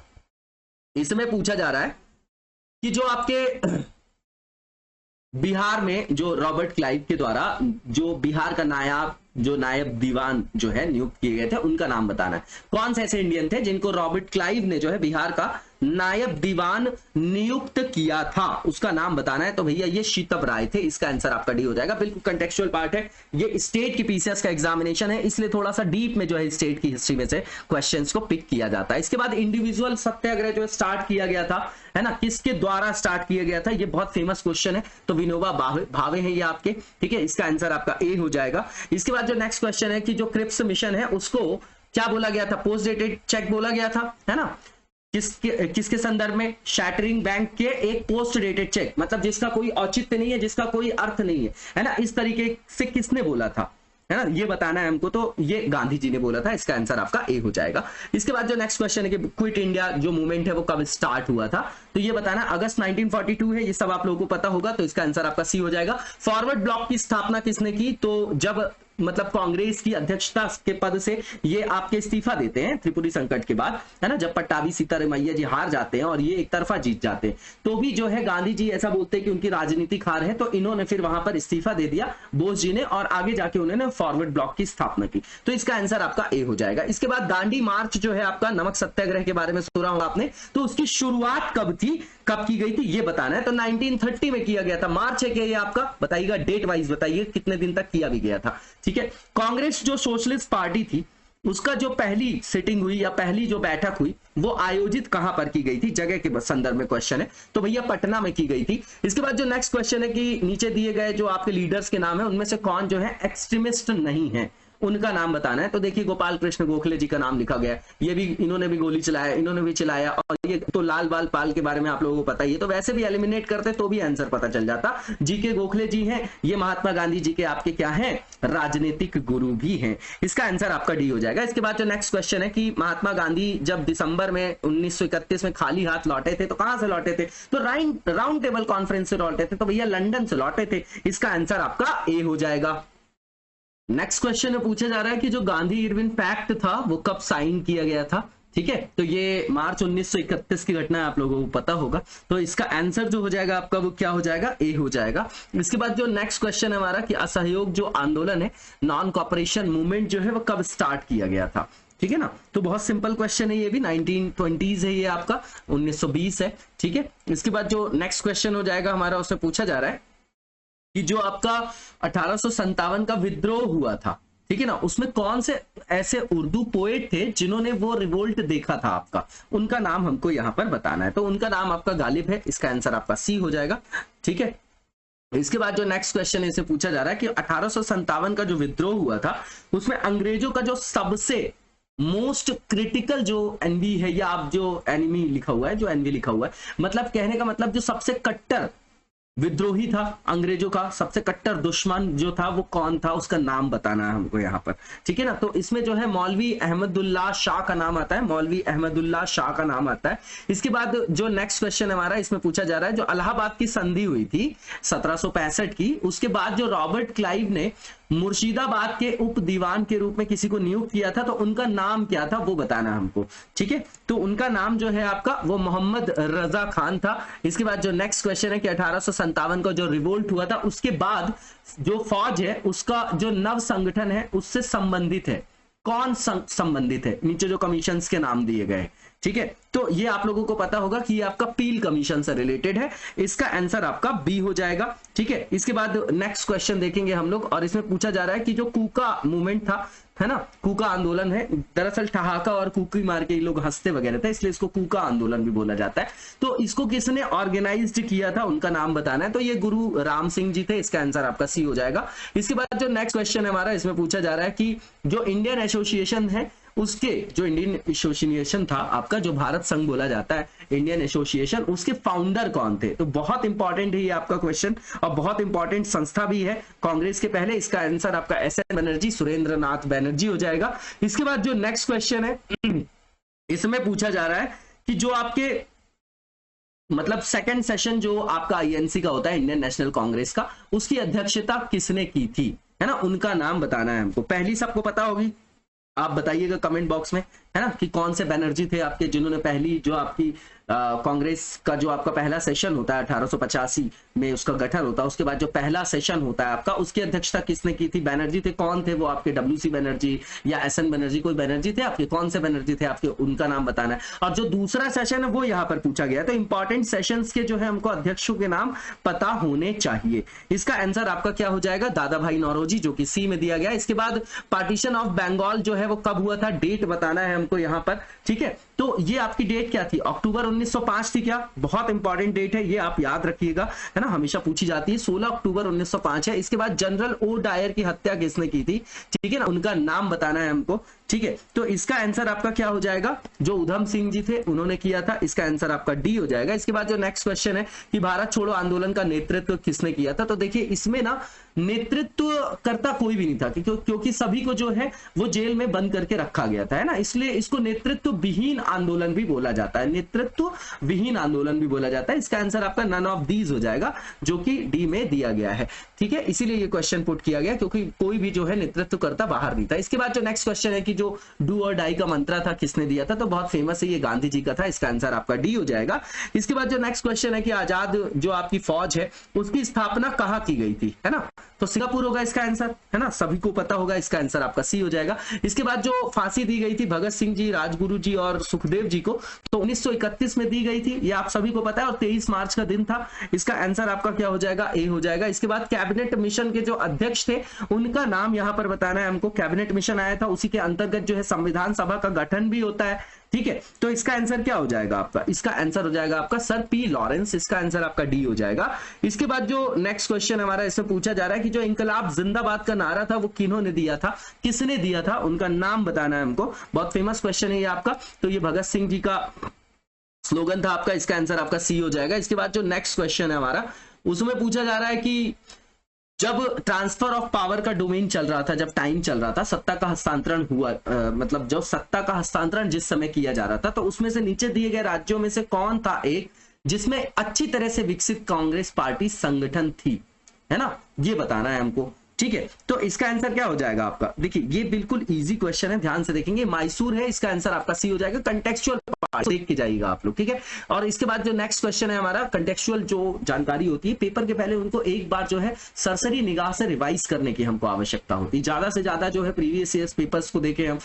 इसमें पूछा जा रहा है कि जो आपके बिहार में जो रॉबर्ट क्लाइव के द्वारा जो बिहार का नायब दीवान जो है नियुक्त किए गए थे, उनका नाम बताना है। कौन से ऐसे इंडियन थे जिनको रॉबर्ट क्लाइव ने जो है बिहार का नायब दीवान नियुक्त किया था, उसका नाम बताना है। तो भैया ये शीतप राय थे। इसका आंसर आपका डी हो जाएगा। बिल्कुल कंटेक्चुअल पार्ट है, ये स्टेट की पीसीएस का एग्जामिनेशन है, इसलिए थोड़ा सा डीप में जो है स्टेट की हिस्ट्री में से क्वेश्चंस को पिक किया जाता है। इसके बाद इंडिविजुअल सत्याग्रह जो स्टार्ट किया गया था, है ना, किसके द्वारा स्टार्ट किया गया था? ये बहुत फेमस क्वेश्चन है। तो विनोबा भावे है ये आपके। ठीक है, इसका आंसर आपका ए हो जाएगा। इसके बाद जो नेक्स्ट क्वेश्चन है कि जो क्रिप्स मिशन है उसको क्या बोला गया था? पोस्ट डेटेड चेक बोला गया था, है ना। किसके संदर्भ में? शैटरिंग बैंक के एक पोस्ट डेटेड चेक, मतलब जिसका कोई औचित्य नहीं है, जिसका कोई अर्थ नहीं है ना, इस तरीके से किसने बोला था, है ना, ये बताना है हमको। तो ये गांधी जी ने बोला था। इसका आंसर आपका ए हो जाएगा। इसके बाद जो नेक्स्ट क्वेश्चन है कि क्विट इंडिया जो मूवमेंट है वो कब स्टार्ट हुआ था? तो ये बताना, अगस्त 1942 है, ये सब आप लोगों को पता होगा। तो इसका आंसर आपका सी हो जाएगा। फॉरवर्ड ब्लॉक की स्थापना किसने की? तो जब मतलब कांग्रेस की अध्यक्षता के पद से ये आपके इस्तीफा देते हैं त्रिपुरी संकट के बाद, है ना, जब पट्टाभी सीतारमैया जी हार जाते हैं और ये एक तरफा जीत जाते हैं, तो भी जो है गांधी जी ऐसा बोलते हैं कि उनकी राजनीतिक हार है, तो इन्होंने फिर वहां पर इस्तीफा दे दिया बोस जी ने, और आगे जाके उन्होंने फॉरवर्ड ब्लॉक की स्थापना की। तो इसका आंसर आपका ए हो जाएगा। इसके बाद दांडी मार्च जो है आपका, नमक सत्याग्रह के बारे में सुना होगा आपने, तो उसकी शुरुआत कब थी, कब की गई थी, ये बताना है। तो 1930 में किया गया था। मार्च है क्या ये आपका? बताइएगा, डेट वाइज बताइए कितने दिन तक किया भी गया था। ठीक है, कांग्रेस जो सोशलिस्ट पार्टी थी उसका जो पहली सिटिंग हुई या पहली जो बैठक हुई वो आयोजित कहां पर की गई थी? जगह के संदर्भ में क्वेश्चन है। तो भैया पटना में की गई थी। इसके बाद जो नेक्स्ट क्वेश्चन है कि नीचे दिए गए जो आपके लीडर्स के नाम है उनमें से कौन जो है एक्सट्रीमिस्ट नहीं है, उनका नाम बताना है। तो देखिए गोपाल कृष्ण गोखले जी का नाम लिखा गया है, ये भी इन्होंने भी गोली चलाया, इन्होंने भी चलाया, और ये तो लाल बाल पाल के बारे में आप लोगों को पता ही है। तो वैसे भी एलिमिनेट करते तो भी आंसर पता चल जाता। जीके गोखले जी हैं, ये महात्मा गांधी जी के आपके क्या हैं? राजनीतिक गुरु भी हैं। इसका आंसर आपका डी हो जाएगा। इसके बाद जो नेक्स्ट क्वेश्चन है कि महात्मा गांधी जब दिसंबर में 1931 में खाली हाथ लौटे थे, तो कहां से लौटे थे? तो राउंड टेबल कॉन्फ्रेंस से लौटे थे। तो भैया लंदन से लौटे थे। इसका आंसर आपका ए हो जाएगा। नेक्स्ट क्वेश्चन में पूछा जा रहा है कि जो गांधी इरविन पैक्ट था वो कब साइन किया गया था? ठीक है, तो ये मार्च 1931 की घटना है, आप लोगों को पता होगा। तो इसका आंसर जो हो जाएगा आपका वो क्या हो जाएगा? ए हो जाएगा। इसके बाद जो नेक्स्ट क्वेश्चन है हमारा कि असहयोग जो आंदोलन है, नॉन कॉपरेशन मूवमेंट जो है वो कब स्टार्ट किया गया था? ठीक है ना, तो बहुत सिंपल क्वेश्चन है, ये भी 1920s है, ये आपका 1920 है। ठीक है, इसके बाद जो नेक्स्ट क्वेश्चन हो जाएगा हमारा, उससे पूछा जा रहा है कि जो आपका 1857 का विद्रोह हुआ था, ठीक है ना, उसमें कौन से ऐसे उर्दू पोएट थे जिन्होंने वो रिवोल्ट देखा था आपका? उनका नाम हमको यहां पर बताना है। तो उनका नाम आपका गालिब है। इसका आंसर आपका सी हो जाएगा। ठीक है, इसके बाद जो नेक्स्ट क्वेश्चन है इसे पूछा जा रहा है कि 1857 का जो विद्रोह हुआ था उसमें अंग्रेजों का जो सबसे मोस्ट क्रिटिकल जो एनवी है, या आप जो एनिमी लिखा हुआ है, जो एनवी लिखा हुआ है, मतलब कहने का मतलब जो सबसे कट्टर विद्रोही था, अंग्रेजों का सबसे कट्टर दुश्मन जो था वो कौन था? उसका नाम बताना है हमको यहाँ पर। ठीक है ना, तो इसमें जो है मौलवी अहमदुल्लाह शाह का नाम आता है, मौलवी अहमदुल्लाह शाह का नाम आता है। इसके बाद जो नेक्स्ट क्वेश्चन हमारा, इसमें पूछा जा रहा है जो इलाहाबाद की संधि हुई थी 1765 की, उसके बाद जो रॉबर्ट क्लाइव ने मुर्शिदाबाद के उप दीवान के रूप में किसी को नियुक्त किया था, तो उनका नाम क्या था वो बताना हमको। ठीक है, तो उनका नाम जो है आपका वो मोहम्मद रजा खान था। इसके बाद जो नेक्स्ट क्वेश्चन है कि 1857 का जो रिवोल्ट हुआ था उसके बाद जो फौज है उसका जो नव संगठन है उससे संबंधित है, कौन संबंधित है? नीचे जो कमीशंस के नाम दिए गए। ठीक है, तो ये आप लोगों को पता होगा कि ये आपका पील कमीशन से रिलेटेड है। इसका आंसर आपका बी हो जाएगा। ठीक है, इसके बाद नेक्स्ट क्वेश्चन देखेंगे हम लोग, और इसमें पूछा जा रहा है कि जो कूका मूवमेंट था है ना, कूका आंदोलन है। दरअसल ठहाका और कूकी मार के ये लोग हंसते वगैरह थे, इसलिए इसको कूका आंदोलन भी बोला जाता है। तो इसको किसने ऑर्गेनाइज्ड किया था, उनका नाम बताना है। तो ये गुरु राम सिंह जी थे, इसका आंसर आपका सी हो जाएगा। इसके बाद जो नेक्स्ट क्वेश्चन है हमारा, इसमें पूछा जा रहा है कि जो इंडियन एसोसिएशन है उसके, जो इंडियन एसोसिएशन था आपका, जो भारत संघ बोला जाता है इंडियन एसोसिएशन, उसके फाउंडर कौन थे। तो बहुत इंपॉर्टेंट है ये आपका क्वेश्चन, और बहुत इंपॉर्टेंट संस्था भी है कांग्रेस के पहले। इसका आंसर आपका एस.एन. बनर्जी, सुरेंद्र नाथ बनर्जी हो जाएगा। इसके बाद जो नेक्स्ट क्वेश्चन है, इसमें पूछा जा रहा है कि जो आपके मतलब सेकंड सेशन जो आपका आईएनसी का होता है, इंडियन नेशनल कांग्रेस का, उसकी अध्यक्षता किसने की थी, है ना, उनका नाम बताना है हमको। पहली सबको पता होगी, आप बताइएगा कमेंट बॉक्स में, है ना, कि कौन से बनर्जी थे आपके जिन्होंने पहली जो आपकी कांग्रेस का जो आपका पहला सेशन होता है 1885 में उसका गठन होता है, उसके बाद जो पहला सेशन होता है आपका, उसकी अध्यक्षता किसने की थी, बनर्जी थे। कौन थे वो आपके, डब्ल्यूसी बनर्जी या एस.एन. बनर्जी, कोई बनर्जी थे आपके, कौन से बनर्जी थे आपके, उनका नाम बताना है। और जो दूसरा सेशन है वो यहाँ पर पूछा गया है। तो इंपॉर्टेंट सेशंस के जो है हमको अध्यक्षों के नाम पता होने चाहिए। इसका आंसर आपका क्या हो जाएगा, दादा भाई नौरोजी, जो कि सी में दिया गया। इसके बाद पार्टीशन ऑफ बंगाल जो है वो कब हुआ था, डेट बताना है हमको यहाँ पर, ठीक है। तो ये आपकी डेट क्या थी, अक्टूबर 1905 थी क्या, बहुत इंपॉर्टेंट डेट है ये, आप याद रखिएगा, है ना, हमेशा पूछी जाती है। 16 अक्टूबर 1905 है। इसके बाद जनरल ओ डायर की हत्या किसने की थी, ठीक है ना, उनका नाम बताना है हमको, ठीक है। तो इसका आंसर आपका क्या हो जाएगा, जो उधम सिंह जी थे उन्होंने किया था, इसका आंसर आपका डी हो जाएगा। इसके बाद जो नेक्स्ट क्वेश्चन है कि भारत छोड़ो आंदोलन का नेतृत्व किसने किया था। तो देखिए इसमें ना नेतृत्व करता कोई भी नहीं था, क्योंकि सभी को जो है वो जेल में बंद करके रखा गया था, है ना, इसलिए इसको नेतृत्व विहीन आंदोलन भी बोला जाता है, नेतृत्व विहीन आंदोलन भी बोला जाता है। इसका आंसर आपका नन ऑफ दीज हो जाएगा, जो कि डी में दिया गया है, ठीक है। इसीलिए ये क्वेश्चन पुट किया गया, क्योंकि कोई भी जो है नेतृत्व करता बाहर नहीं था। इसके बाद जो नेक्स्ट क्वेश्चन है कि जो डू और डाई का मंत्र था किसने दिया था, तो बहुत फेमस है ये, गांधी जी का था। इसका आंसर आपका डी हो जाएगा। इसके बाद जो नेक्स्ट क्वेश्चन है कि आजाद जो आपकी फौज है उसकी स्थापना कहां की गई थी, है ना, तो सिंगापुर होगा इसका आंसर, है ना, सभी को पता होगा। इसका आंसर आपका सी हो जाएगा। इसके बाद जो फांसी दी गई थी भगत सिंह जी, राजगुरु जी और सुखदेव जी को, तो 1931 में दी गई थी, ये आप सभी को पता है, और 23 मार्च का दिन था। इसका आंसर आपका क्या हो जाएगा, ए हो जाएगा। इसके बाद कैबिनेट मिशन के जो अध्यक्ष थे उनका नाम यहां पर बताना है हमको। कैबिनेट मिशन आया था, उसी के अंतर्गत जो है संविधान सभा का गठन भी होता है, ठीक है। तो इसका आंसर क्या हो जाएगा आपका, इसका आंसर हो जाएगा आपका सर पी लॉरेंस, इसका आंसर आपका डी हो जाएगा। इसके बाद जो नेक्स्ट क्वेश्चन हमारा, इसमें पूछा जा रहा है कि जो इंकलाब जिंदाबाद का नारा था वो किन्होंने दिया था, किसने दिया था, उनका नाम बताना है हमको। बहुत फेमस क्वेश्चन है ये आपका। तो ये भगत सिंह जी का स्लोगन था आपका, इसका आंसर आपका सी हो जाएगा। इसके बाद जो नेक्स्ट क्वेश्चन है हमारा, उसमें पूछा जा रहा है कि जब ट्रांसफर ऑफ पावर का डोमेन चल रहा था, जब टाइम चल रहा था, सत्ता का हस्तांतरण हुआ, मतलब जब सत्ता का हस्तांतरण जिस समय किया जा रहा था, तो उसमें से नीचे दिए गए राज्यों में से कौन था एक जिसमें अच्छी तरह से विकसित कांग्रेस पार्टी संगठन थी, है ना, ये बताना है हमको, ठीक है। तो इसका आंसर क्या हो जाएगा आपका, देखिए ये बिल्कुल इजी क्वेश्चन है, ध्यान से देखेंगे, मैसूर है, इसका आंसर आपका सी हो जाएगा। कंटेक्चुअल देख के जाइएगा आप लोग, ठीक है। और इसके बाद जो नेक्स्ट क्वेश्चन है हमारा, कंटेक्चुअल जो जानकारी होती है पेपर के पहले उनको एक बार जो है सरसरी निगाह से रिवाइज करने की हमको आवश्यकता होती है। ज्यादा से ज्यादा जो है प्रीवियस ईयर्स पेपर्स को देखें हम,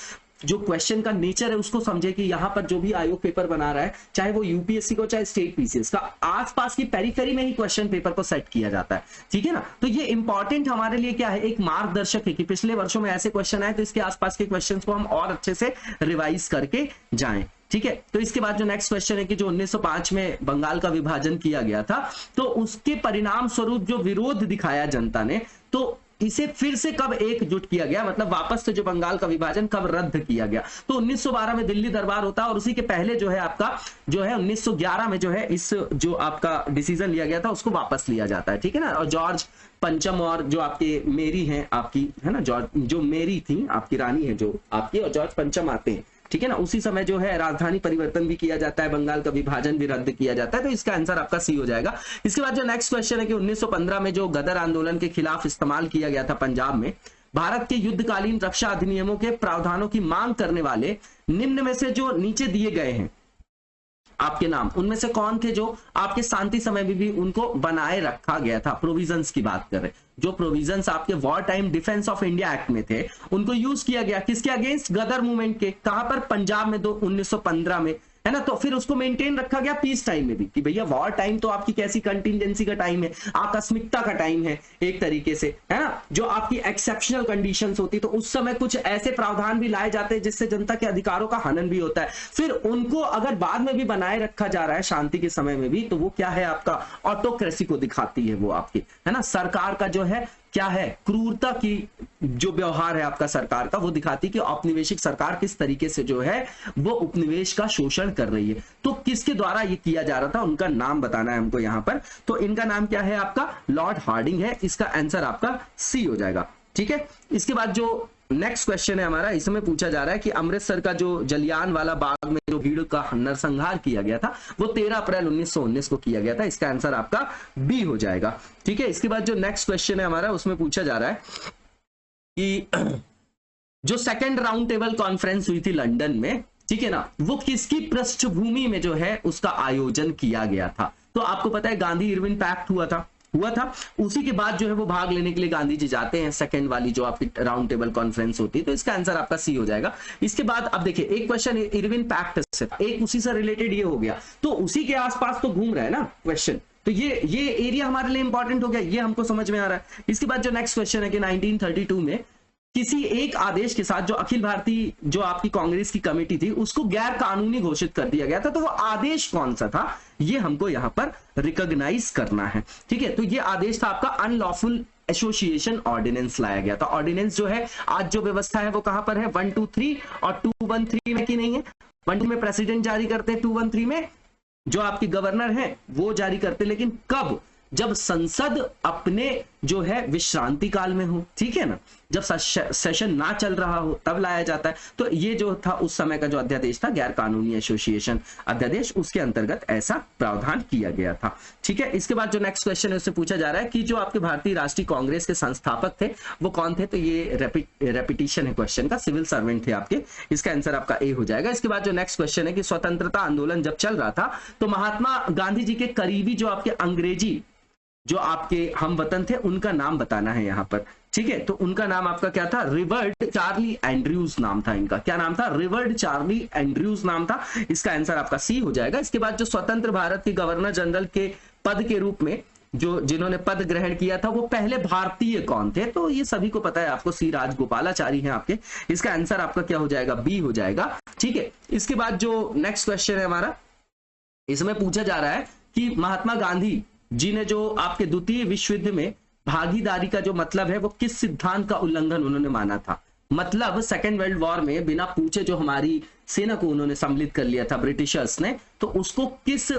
जो क्वेश्चन का नेचर है उसको समझे कि यहाँ पर जो भी आयोग पेपर बना रहा है, चाहे वो यूपीएससी को चाहे स्टेट पीसीएस का, आसपास की पेरिफेरी में ही क्वेश्चन पेपर को सेट किया जाता है, ठीक है ना। तो ये इंपॉर्टेंट हमारे लिए क्या है, एक मार्गदर्शक है कि पिछले वर्षों में ऐसे क्वेश्चन आए तो इसके आसपास के क्वेश्चंस को हम और अच्छे से रिवाइज करके जाएं, ठीक है। तो इसके बाद जो नेक्स्ट क्वेश्चन है कि जो 1905 में बंगाल का विभाजन किया गया था, तो उसके परिणाम स्वरूप जो विरोध दिखाया जनता ने, तो इसे फिर से कब एकजुट किया गया, मतलब वापस से जो बंगाल का विभाजन कब रद्द किया गया, तो 1912 में दिल्ली दरबार होता है, और उसी के पहले जो है आपका जो है 1911 में जो है इस जो आपका डिसीजन लिया गया था उसको वापस लिया जाता है, ठीक है ना। और जॉर्ज पंचम और जो आपके मेरी हैं आपकी, है ना, जॉर्ज जो मेरी थी आपकी रानी है जो आपकी, और जॉर्ज पंचम आते हैं, ठीक है ना। उसी समय जो है राजधानी परिवर्तन भी किया जाता है, बंगाल का विभाजन भी रद्द किया जाता है, तो इसका आंसर आपका सी हो जाएगा। इसके बाद जो नेक्स्ट क्वेश्चन है कि 1915 में जो गदर आंदोलन के खिलाफ इस्तेमाल किया गया था पंजाब में, भारत के युद्धकालीन रक्षा अधिनियमों के प्रावधानों की मांग करने वाले निम्न में से जो नीचे दिए गए हैं आपके नाम, उनमें से कौन थे जो आपके शांति समय में भी उनको बनाए रखा गया था। प्रोविजंस की बात कर रहे हैं, जो प्रोविजंस आपके war time defence of India act में थे, उनको यूज किया गया किसके अगेंस्ट, गदर मूवमेंट के। कहां पर, पंजाब में 1915 में, है ना। तो फिर उसको मेंटेन रखा गया पीस टाइम में भी कि भैया वॉर टाइम तो आपकी कैसी कंटिजेंसी का टाइम है, आकस्मिकता का टाइम है एक तरीके से, है ना, जो आपकी एक्सेप्शनल कंडीशंस होती, तो उस समय कुछ ऐसे प्रावधान भी लाए जाते हैं जिससे जनता के अधिकारों का हनन भी होता है। फिर उनको अगर बाद में भी बनाए रखा जा रहा है शांति के समय में भी, तो वो क्या है आपका ऑटोक्रेसी को दिखाती है वो आपकी, है ना, सरकार का जो है क्या है, क्रूरता की जो व्यवहार है आपका सरकार का, वो दिखाती कि औपनिवेशिक सरकार किस तरीके से जो है वो उपनिवेश का शोषण कर रही है। तो किसके द्वारा ये किया जा रहा था, उनका नाम बताना है हमको यहां पर। तो इनका नाम क्या है आपका, लॉर्ड हार्डिंग है। इसका आंसर आपका सी हो जाएगा, ठीक है। इसके बाद जो नेक्स्ट क्वेश्चन है हमारा, इसमें पूछा जा रहा है कि अमृतसर का जो जलियान वाला बाग में जो भीड़ का नरसंहार किया गया था वो 13 अप्रैल 1919 को किया गया था। इसका आंसर आपका बी हो जाएगा, ठीक है। इसके बाद जो नेक्स्ट क्वेश्चन है हमारा, उसमें पूछा जा रहा है कि जो सेकंड राउंड टेबल कॉन्फ्रेंस हुई थी लंदन में, ठीक है ना, वो किसकी पृष्ठभूमि में जो है उसका आयोजन किया गया था। तो आपको पता है गांधी इरविन पैक्ट हुआ था, उसी के बाद जो है वो भाग लेने के लिए गांधी जी जाते हैं सेकंड वाली जो आपकी राउंड टेबल कॉन्फ्रेंस होती है। तो इसका आंसर आपका सी हो जाएगा। इसके बाद अब देखिए एक क्वेश्चन इरविन पैक्ट से, एक उसी से रिलेटेड ये हो गया, तो उसी के आसपास तो घूम रहा है ना क्वेश्चन, तो ये एरिया हमारे लिए इंपॉर्टेंट हो गया, ये हमको समझ में आ रहा है। इसके बाद जो नेक्स्ट क्वेश्चन है कि 1932 में किसी एक आदेश के साथ जो अखिल भारतीय जो आपकी कांग्रेस की कमेटी थी उसको गैर कानूनी घोषित कर दिया गया था, तो वो आदेश कौन सा था, ये हमको यहां पर रिकॉग्नाइज करना है, ठीक है। तो ये आदेश था आपका अनलॉफुल एसोसिएशन ऑर्डिनेंस लाया गया था। ऑर्डिनेंस जो है आज जो व्यवस्था है वो कहां पर है, 123 और 213 में की नहीं है। 123 में प्रेसिडेंट जारी करते हैं, 213 में जो आपके गवर्नर है वो जारी करते, लेकिन कब, जब संसद अपने जो है विश्रांति काल में हो, ठीक है ना, जब सेशन ना चल रहा हो तब लाया जाता है। तो ये जो था उस समय का जो अध्यादेश था गैर कानूनी एसोसिएशन अध्यादेश, उसके अंतर्गत ऐसा प्रावधान किया गया था, ठीक है। इसके बाद जो नेक्स्ट क्वेश्चन है उससे पूछा जा रहा है कि जो आपके भारतीय राष्ट्रीय कांग्रेस के संस्थापक थे वो कौन थे। तो ये रेपिटेशन है क्वेश्चन का, सिविल सर्वेंट थे आपके, इसका आंसर आपका ए हो जाएगा। इसके बाद जो नेक्स्ट क्वेश्चन है कि स्वतंत्रता आंदोलन जब चल रहा था तो महात्मा गांधी जी के करीबी जो आपके अंग्रेजी जो आपके हम वतन थे उनका नाम बताना है यहां पर, ठीक है। तो उनका नाम आपका क्या था, रिवर्ड चार्ली एंड्रयूज नाम था इनका, क्या नाम था, रिवर्ड चार्ली एंड्रयूज नाम था। इसका आंसर आपका सी हो जाएगा। इसके बाद जो स्वतंत्र भारत के गवर्नर जनरल के पद के रूप में जो जिन्होंने पद ग्रहण किया था वो पहले भारतीय कौन थे, तो ये सभी को पता है आपको, सी राजगोपालाचारी हैं आपके। इसका आंसर आपका क्या हो जाएगा, बी हो जाएगा, ठीक है। इसके बाद जो नेक्स्ट क्वेश्चन है हमारा, इसमें पूछा जा रहा है कि महात्मा गांधी जी ने जो आपके द्वितीय विश्व युद्ध में भागीदारी का जो मतलब है वो किस सिद्धांत का उल्लंघन उन्होंने माना था। मतलब सेकेंड वर्ल्ड वॉर में बिना पूछे जो हमारी सेना को उन्होंने सम्मिलित कर लिया था ब्रिटिशर्स ने, तो उसको किस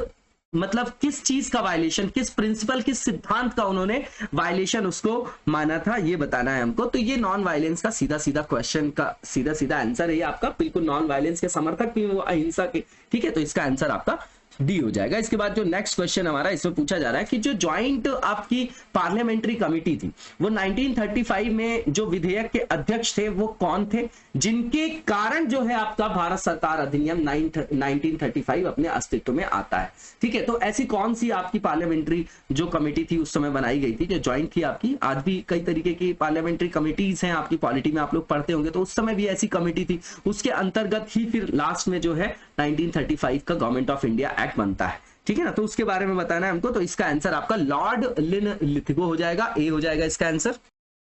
मतलब किस चीज का वायलेशन, किस प्रिंसिपल, किस सिद्धांत का उन्होंने वायलेशन उसको माना था, ये बताना है हमको। तो ये नॉन वायलेंस का सीधा सीधा क्वेश्चन का सीधा सीधा आंसर है ये आपका, बिल्कुल नॉन वायलेंस के समर्थक भी वो अहिंसा के, ठीक है। तो इसका आंसर आपका डी हो जाएगा। इसके बाद जो नेक्स्ट क्वेश्चन हमारा, इसमें पूछा जा रहा है कि जो ज्वाइंट आपकी पार्लियामेंट्री कमेटी थी वो 1935 में जो विधेयक के अध्यक्ष थे वो कौन थे, जिनके कारण जो है आपका भारत सरकार अधिनियम 1935 अपने अस्तित्व में आता है, ठीक है। तो ऐसी कौन सी आपकी पार्लियामेंट्री जो कमेटी थी उस समय बनाई गई थी जो ज्वाइंट थी आपकी। आज भी कई तरीके की पार्लियामेंट्री कमेटीज हैं आपकी, पॉलिटी में आप लोग पढ़ते होंगे, तो उस समय भी ऐसी कमेटी थी, उसके अंतर्गत ही फिर लास्ट में जो है 1935 का गवर्नमेंट ऑफ इंडिया एक्ट बनता है, ठीक है ना। तो उसके बारे में बताना है हमको। तो इसका आंसर आपका लॉर्ड लिनलिथगो हो जाएगा, ए हो जाएगा इसका आंसर।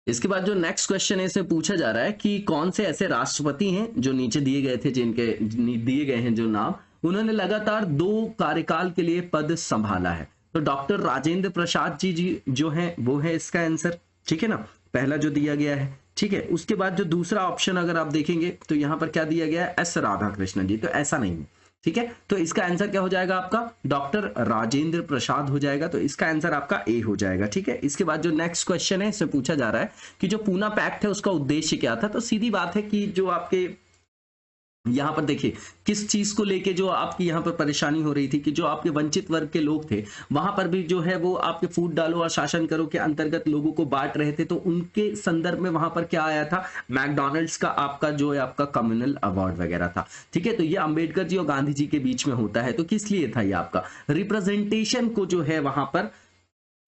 इसके बाद जो नेक्स्ट क्वेश्चन है इसे पूछा जा रहा है कि कौन से ऐसे राष्ट्रपति हैं जो नीचे दिए गए थे, जिनके दिए गए हैं जो नाम, उन्होंने लगातार 2 कार्यकाल के लिए पद संभाला है। तो डॉक्टर राजेंद्र प्रसाद जी जो है वो है इसका आंसर, ठीक है ना, पहला जो दिया गया है, ठीक है। उसके बाद जो दूसरा ऑप्शन अगर आप देखेंगे तो यहां पर क्या दिया गया है, एस राधाकृष्णन जी, तो ऐसा नहीं है, ठीक है। तो इसका आंसर क्या हो जाएगा आपका, डॉक्टर राजेंद्र प्रसाद हो जाएगा। तो इसका आंसर आपका ए हो जाएगा, ठीक है। इसके बाद जो नेक्स्ट क्वेश्चन है इसमें पूछा जा रहा है कि जो पूना पैक्ट है उसका उद्देश्य क्या था। तो सीधी बात है कि जो आपके यहां पर देखिए किस चीज को लेके जो आपकी यहां पर परेशानी हो रही थी कि जो आपके वंचित वर्ग के लोग थे वहां पर भी जो है वो आपके फूट डालो और शासन करो के अंतर्गत लोगों को बांट रहे थे। तो उनके संदर्भ में वहां पर क्या आया था, मैकडॉनल्ड्स का आपका जो है आपका कम्युनल अवार्ड वगैरह था, ठीक है। तो ये अंबेडकर जी और गांधी जी के बीच में होता है। तो किस लिए था ये आपका रिप्रेजेंटेशन को जो है वहां पर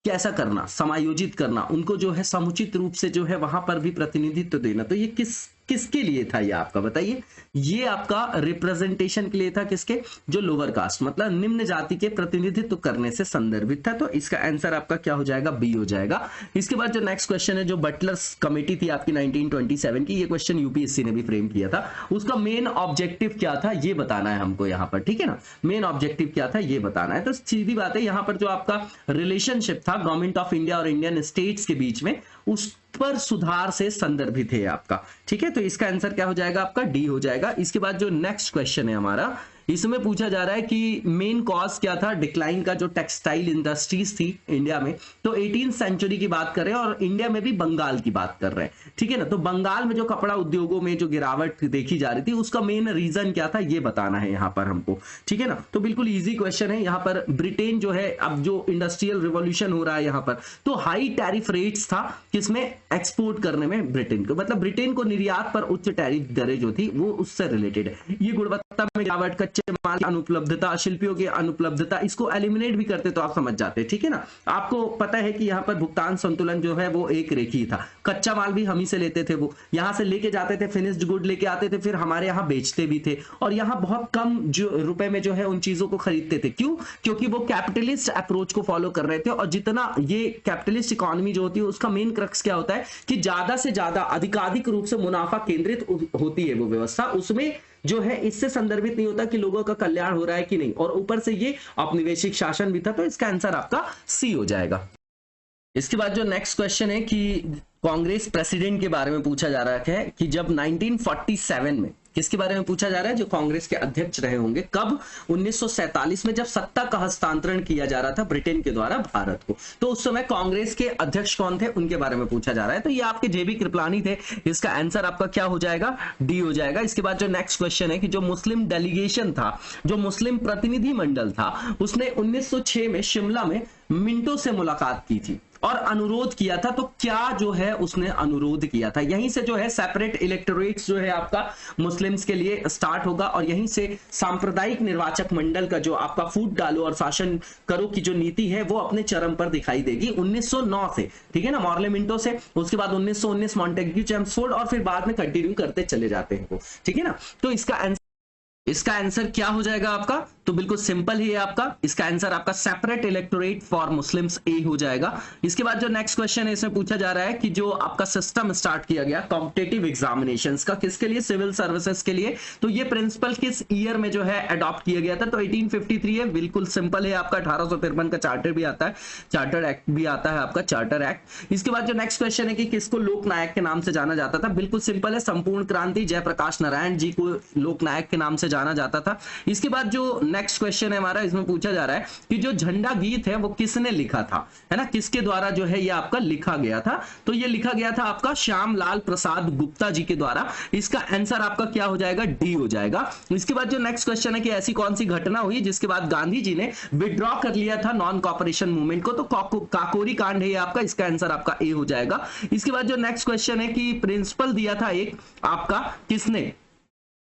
कैसा करना, समायोजित करना, उनको जो है समुचित रूप से जो है वहां पर भी प्रतिनिधित्व देना। तो ये किस किसके लिए था ये आपका, बताइए। ये आपका रिप्रेजेंटेशन के लिए था, किसके, जो लोअर कास्ट मतलब निम्न जाति के प्रतिनिधित्व करने से संदर्भित था। तो इसका आंसर आपका क्या हो जाएगा, बी हो जाएगा। इसके बाद जो नेक्स्ट क्वेश्चन है, जो बटलर्स कमेटी थी आपकी 1927 की, ये क्वेश्चन यूपीएससी ने भी फ्रेम किया था। उसका मेन ऑब्जेक्टिव क्या था ये बताना है हमको यहाँ पर, ठीक है ना। मेन ऑब्जेक्टिव क्या था ये बताना है। तो सीधी बात है, यहाँ पर जो आपका रिलेशनशिप था गवर्नमेंट ऑफ इंडिया और इंडियन स्टेट्स के बीच में, उस पर सुधार से संदर्भित है आपका, ठीक है। तो इसका आंसर क्या हो जाएगा आपका, डी हो जाएगा। इसके बाद जो नेक्स्ट क्वेश्चन है हमारा, इसमें पूछा जा रहा है कि मेन कॉज क्या था डिक्लाइन का, जो टेक्सटाइल इंडस्ट्रीज थी इंडिया में। तो 18th सेंचुरी की बात कर रहे हैं और इंडिया में भी बंगाल की बात कर रहे हैं, ठीक है ना। तो बंगाल में जो कपड़ा उद्योगों में जो गिरावट देखी जा रही थी, उसका मेन रीजन क्या था ये बताना है यहाँ पर हमको, ठीक है ना। तो बिल्कुल इजी क्वेश्चन है। यहाँ पर ब्रिटेन जो है, अब जो इंडस्ट्रियल रिवॉल्यूशन हो रहा है यहाँ पर, तो हाई टैरिफ रेट्स था किसमें, एक्सपोर्ट करने में ब्रिटेन को, मतलब ब्रिटेन को निर्यात पर उच्च टैरिफ दरें जो थी वो उससे रिलेटेड है। ये गुणवत्ता में गिरावट, कच्चे माल की अनुपलब्धता, शिल्पियों की अनुपलब्धता, इसको एलिमिनेट भी करते तो आप समझ जाते, ठीक है ना। आपको पता है कि यहाँ पर भुगतान संतुलन जो है वो एक रेखीय था। कच्चा माल भी हम ही से लेते थे, वो यहाँ से लेके जाते थे, फिनिश्ड गुड लेके आते थे, फिर हमारे यहाँ बेचते भी थे, और यहाँ बहुत कम जो रुपए में जो है उन चीजों को खरीदते थे। क्यों, क्योंकि वो कैपिटलिस्ट अप्रोच को फॉलो कर रहे थे। और जितना ये कैपिटलिस्ट इकोनॉमी जो होती है, उसका मेन क्रक्स क्या होता है कि ज्यादा से ज्यादा अधिकाधिक रूप से मुनाफा केंद्रित होती है वो व्यवस्था, उसमें जो है इससे संदर्भित नहीं होता कि लोगों का कल्याण हो रहा है कि नहीं। और ऊपर से ये औपनिवेशिक शासन भी था। तो इसका आंसर आपका सी हो जाएगा। इसके बाद जो नेक्स्ट क्वेश्चन है कि कांग्रेस प्रेसिडेंट के बारे में पूछा जा रहा है कि जब 1947 में, किसके बारे में पूछा जा रहा है, जो कांग्रेस के अध्यक्ष रहे होंगे, कब, 1947 में, जब सत्ता का हस्तांतरण किया जा रहा था ब्रिटेन के द्वारा भारत को। तो उस समय कांग्रेस के अध्यक्ष कौन थे, उनके बारे में पूछा जा रहा है। तो ये आपके जेबी कृपलानी थे। इसका आंसर आपका क्या हो जाएगा, डी हो जाएगा। इसके बाद जो नेक्स्ट क्वेश्चन है कि जो मुस्लिम डेलीगेशन था, जो मुस्लिम प्रतिनिधि मंडल था, उसने 1906 में शिमला में मिंटो से मुलाकात की थी और अनुरोध किया था। तो क्या जो है उसने अनुरोध किया था, यहीं से जो है सेपरेट इलेक्टोरेट्स जो है आपका मुस्लिम्स के लिए स्टार्ट होगा, और यहीं से सांप्रदायिक निर्वाचक मंडल का जो आपका फूट डालो और शासन करो की जो नीति है वो अपने चरम पर दिखाई देगी 1909 से, ठीक है ना, मॉर्ले मिंटो से। उसके बाद 1919 मॉन्टेग्यू चेम्सफोर्ड, और फिर बाद में कंटिन्यू करते चले जाते हैं वो, ठीक है ना। तो इसका आंसर क्या हो जाएगा आपका, तो बिल्कुल सिंपल ही है आपका। इसका आंसर आपका सेपरेट इलेक्टोरेट फॉर मुस्लिम्स ए हो जाएगा। इसके बाद जो नेक्स्ट क्वेश्चन है, इसमें पूछा जा रहा है कि जो आपका सिस्टम स्टार्ट किया गया कॉम्पिटिटिव एग्जामिनेशंस का, किसके लिए, सिविल सर्विसेज के लिए। तो ये प्रिंसिपल किस ईयर में जो है अडॉप्ट किया गया था, तो 1853 है। बिल्कुल सिंपल है आपका। 1853 का चार्टर भी आता है, चार्टर एक्ट भी आता है आपका, चार्टर एक्ट। इसके बाद जो नेक्स्ट क्वेश्चन है कि किसको लोकनायक के नाम से जाना जाता था, बिल्कुल सिंपल है, संपूर्ण क्रांति जयप्रकाश नारायण जी को लोकनायक के नाम से जाना जाता था। इसके बाद जो नेक्स्ट क्वेश्चन है हमारा, इसमें पूछा जा रहा है कि जो झंडा गीत है वो किसने लिखा था, है ना, किसके द्वारा जो है ये आपका लिखा गया था। तो ये लिखा गया था आपका श्याम लाल प्रसाद गुप्ता जी के द्वारा। इसका आंसर आपका क्या हो जाएगा, डी हो जाएगा। इसके बाद जो नेक्स्ट क्वेश्चन है कि ऐसी कौन सी घटना हुई जिसके बाद गांधी जी ने विड्रॉ कर लिया था नॉन कॉपरेशन मूवमेंट को, तो काकोरी कांड है आपका। इसका आंसर आपका ए हो जाएगा। इसके बाद जो नेक्स्ट क्वेश्चन है कि प्रिंसिपल दिया था एक आपका, किसने,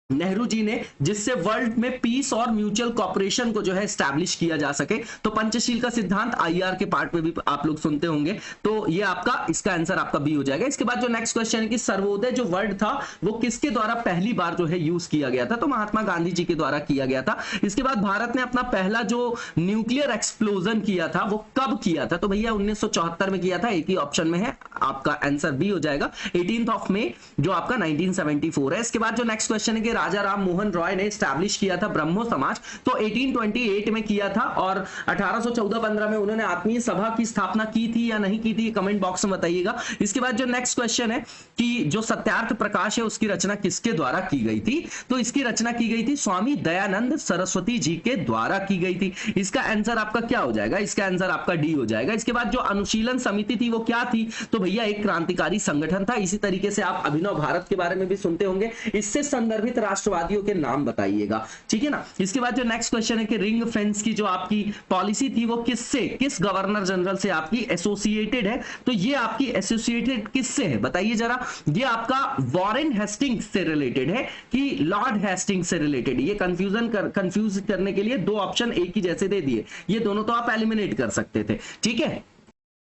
नेहरू जी ने, जिससे वर्ल्ड में पीस और म्यूचुअल कॉपरेशन को जो है एस्टैब्लिश किया जा सके। तो पंचशील का सिद्धांत आईआर के पार्ट में भी आप लोग सुनते होंगे। तो ये आपका, इसका आंसर आपका बी हो जाएगा। इसके बाद जो नेक्स्ट क्वेश्चन है कि सर्वोदय जो वर्ड था वो किसके द्वारा पहली बार जो है यूज किया गया था, तो महात्मा गांधी जी के द्वारा किया गया था। इसके बाद भारत ने अपना पहला जो न्यूक्लियर एक्सप्लोजन किया था वो कब किया था, तो भैया 1974 में किया था। एक ही ऑप्शन में है, आपका आंसर बी हो जाएगा, 18 मई जो आपका 1974 है। इसके बाद जो नेक्स्ट क्वेश्चन है कि राजा राम मोहन रॉय ने स्टैब्लिश किया था ब्रह्मो समाज, तो 1828 में किया था, और 1814-15 में उन्होंने आत्मीय सभा की स्थापना की थी या नहीं की थी, कमेंट बॉक्स में बताइएगा। इसके बाद जो नेक्स्ट क्वेश्चन है कि जो सत्यार्थ प्रकाश है उसकी रचना किसके द्वारा की गई थी, तो इसकी रचना की गई थी स्वामी दयानंद सरस्वती जी के द्वारा की गई थी। इसका आंसर आपका क्या हो जाएगा, इसका आंसर आपका डी हो जाएगा। इसके बाद जो अनुशीलन समिति थी वो क्या थी, तो भैया एक क्रांतिकारी संगठन था। इसी तरीके से आप अभिनव भारत के बारे में भी सुनते होंगे। इससे संदर्भित राष्ट्रवादियों के नाम बताइएगा, ठीक है ना। इसके बाद जो नेक्स्ट क्वेश्चन है कि रिंग फेंस की जो आपकी पॉलिसी थी वो किससे, किस गवर्नर जनरल से आपकी एसोसिएटेड है, तो ये आपकी एसोसिएटेड किससे है बताइए जरा। ये आपका वॉरेन हेस्टिंग्स से रिलेटेड है कि लॉर्ड हेस्टिंग्स से रिलेटेड। ये कंफ्यूज करने के लिए दो ऑप्शन एक ही जैसे दे दिए, ये दोनों तो आप एलिमिनेट कर सकते थे, ठीक है।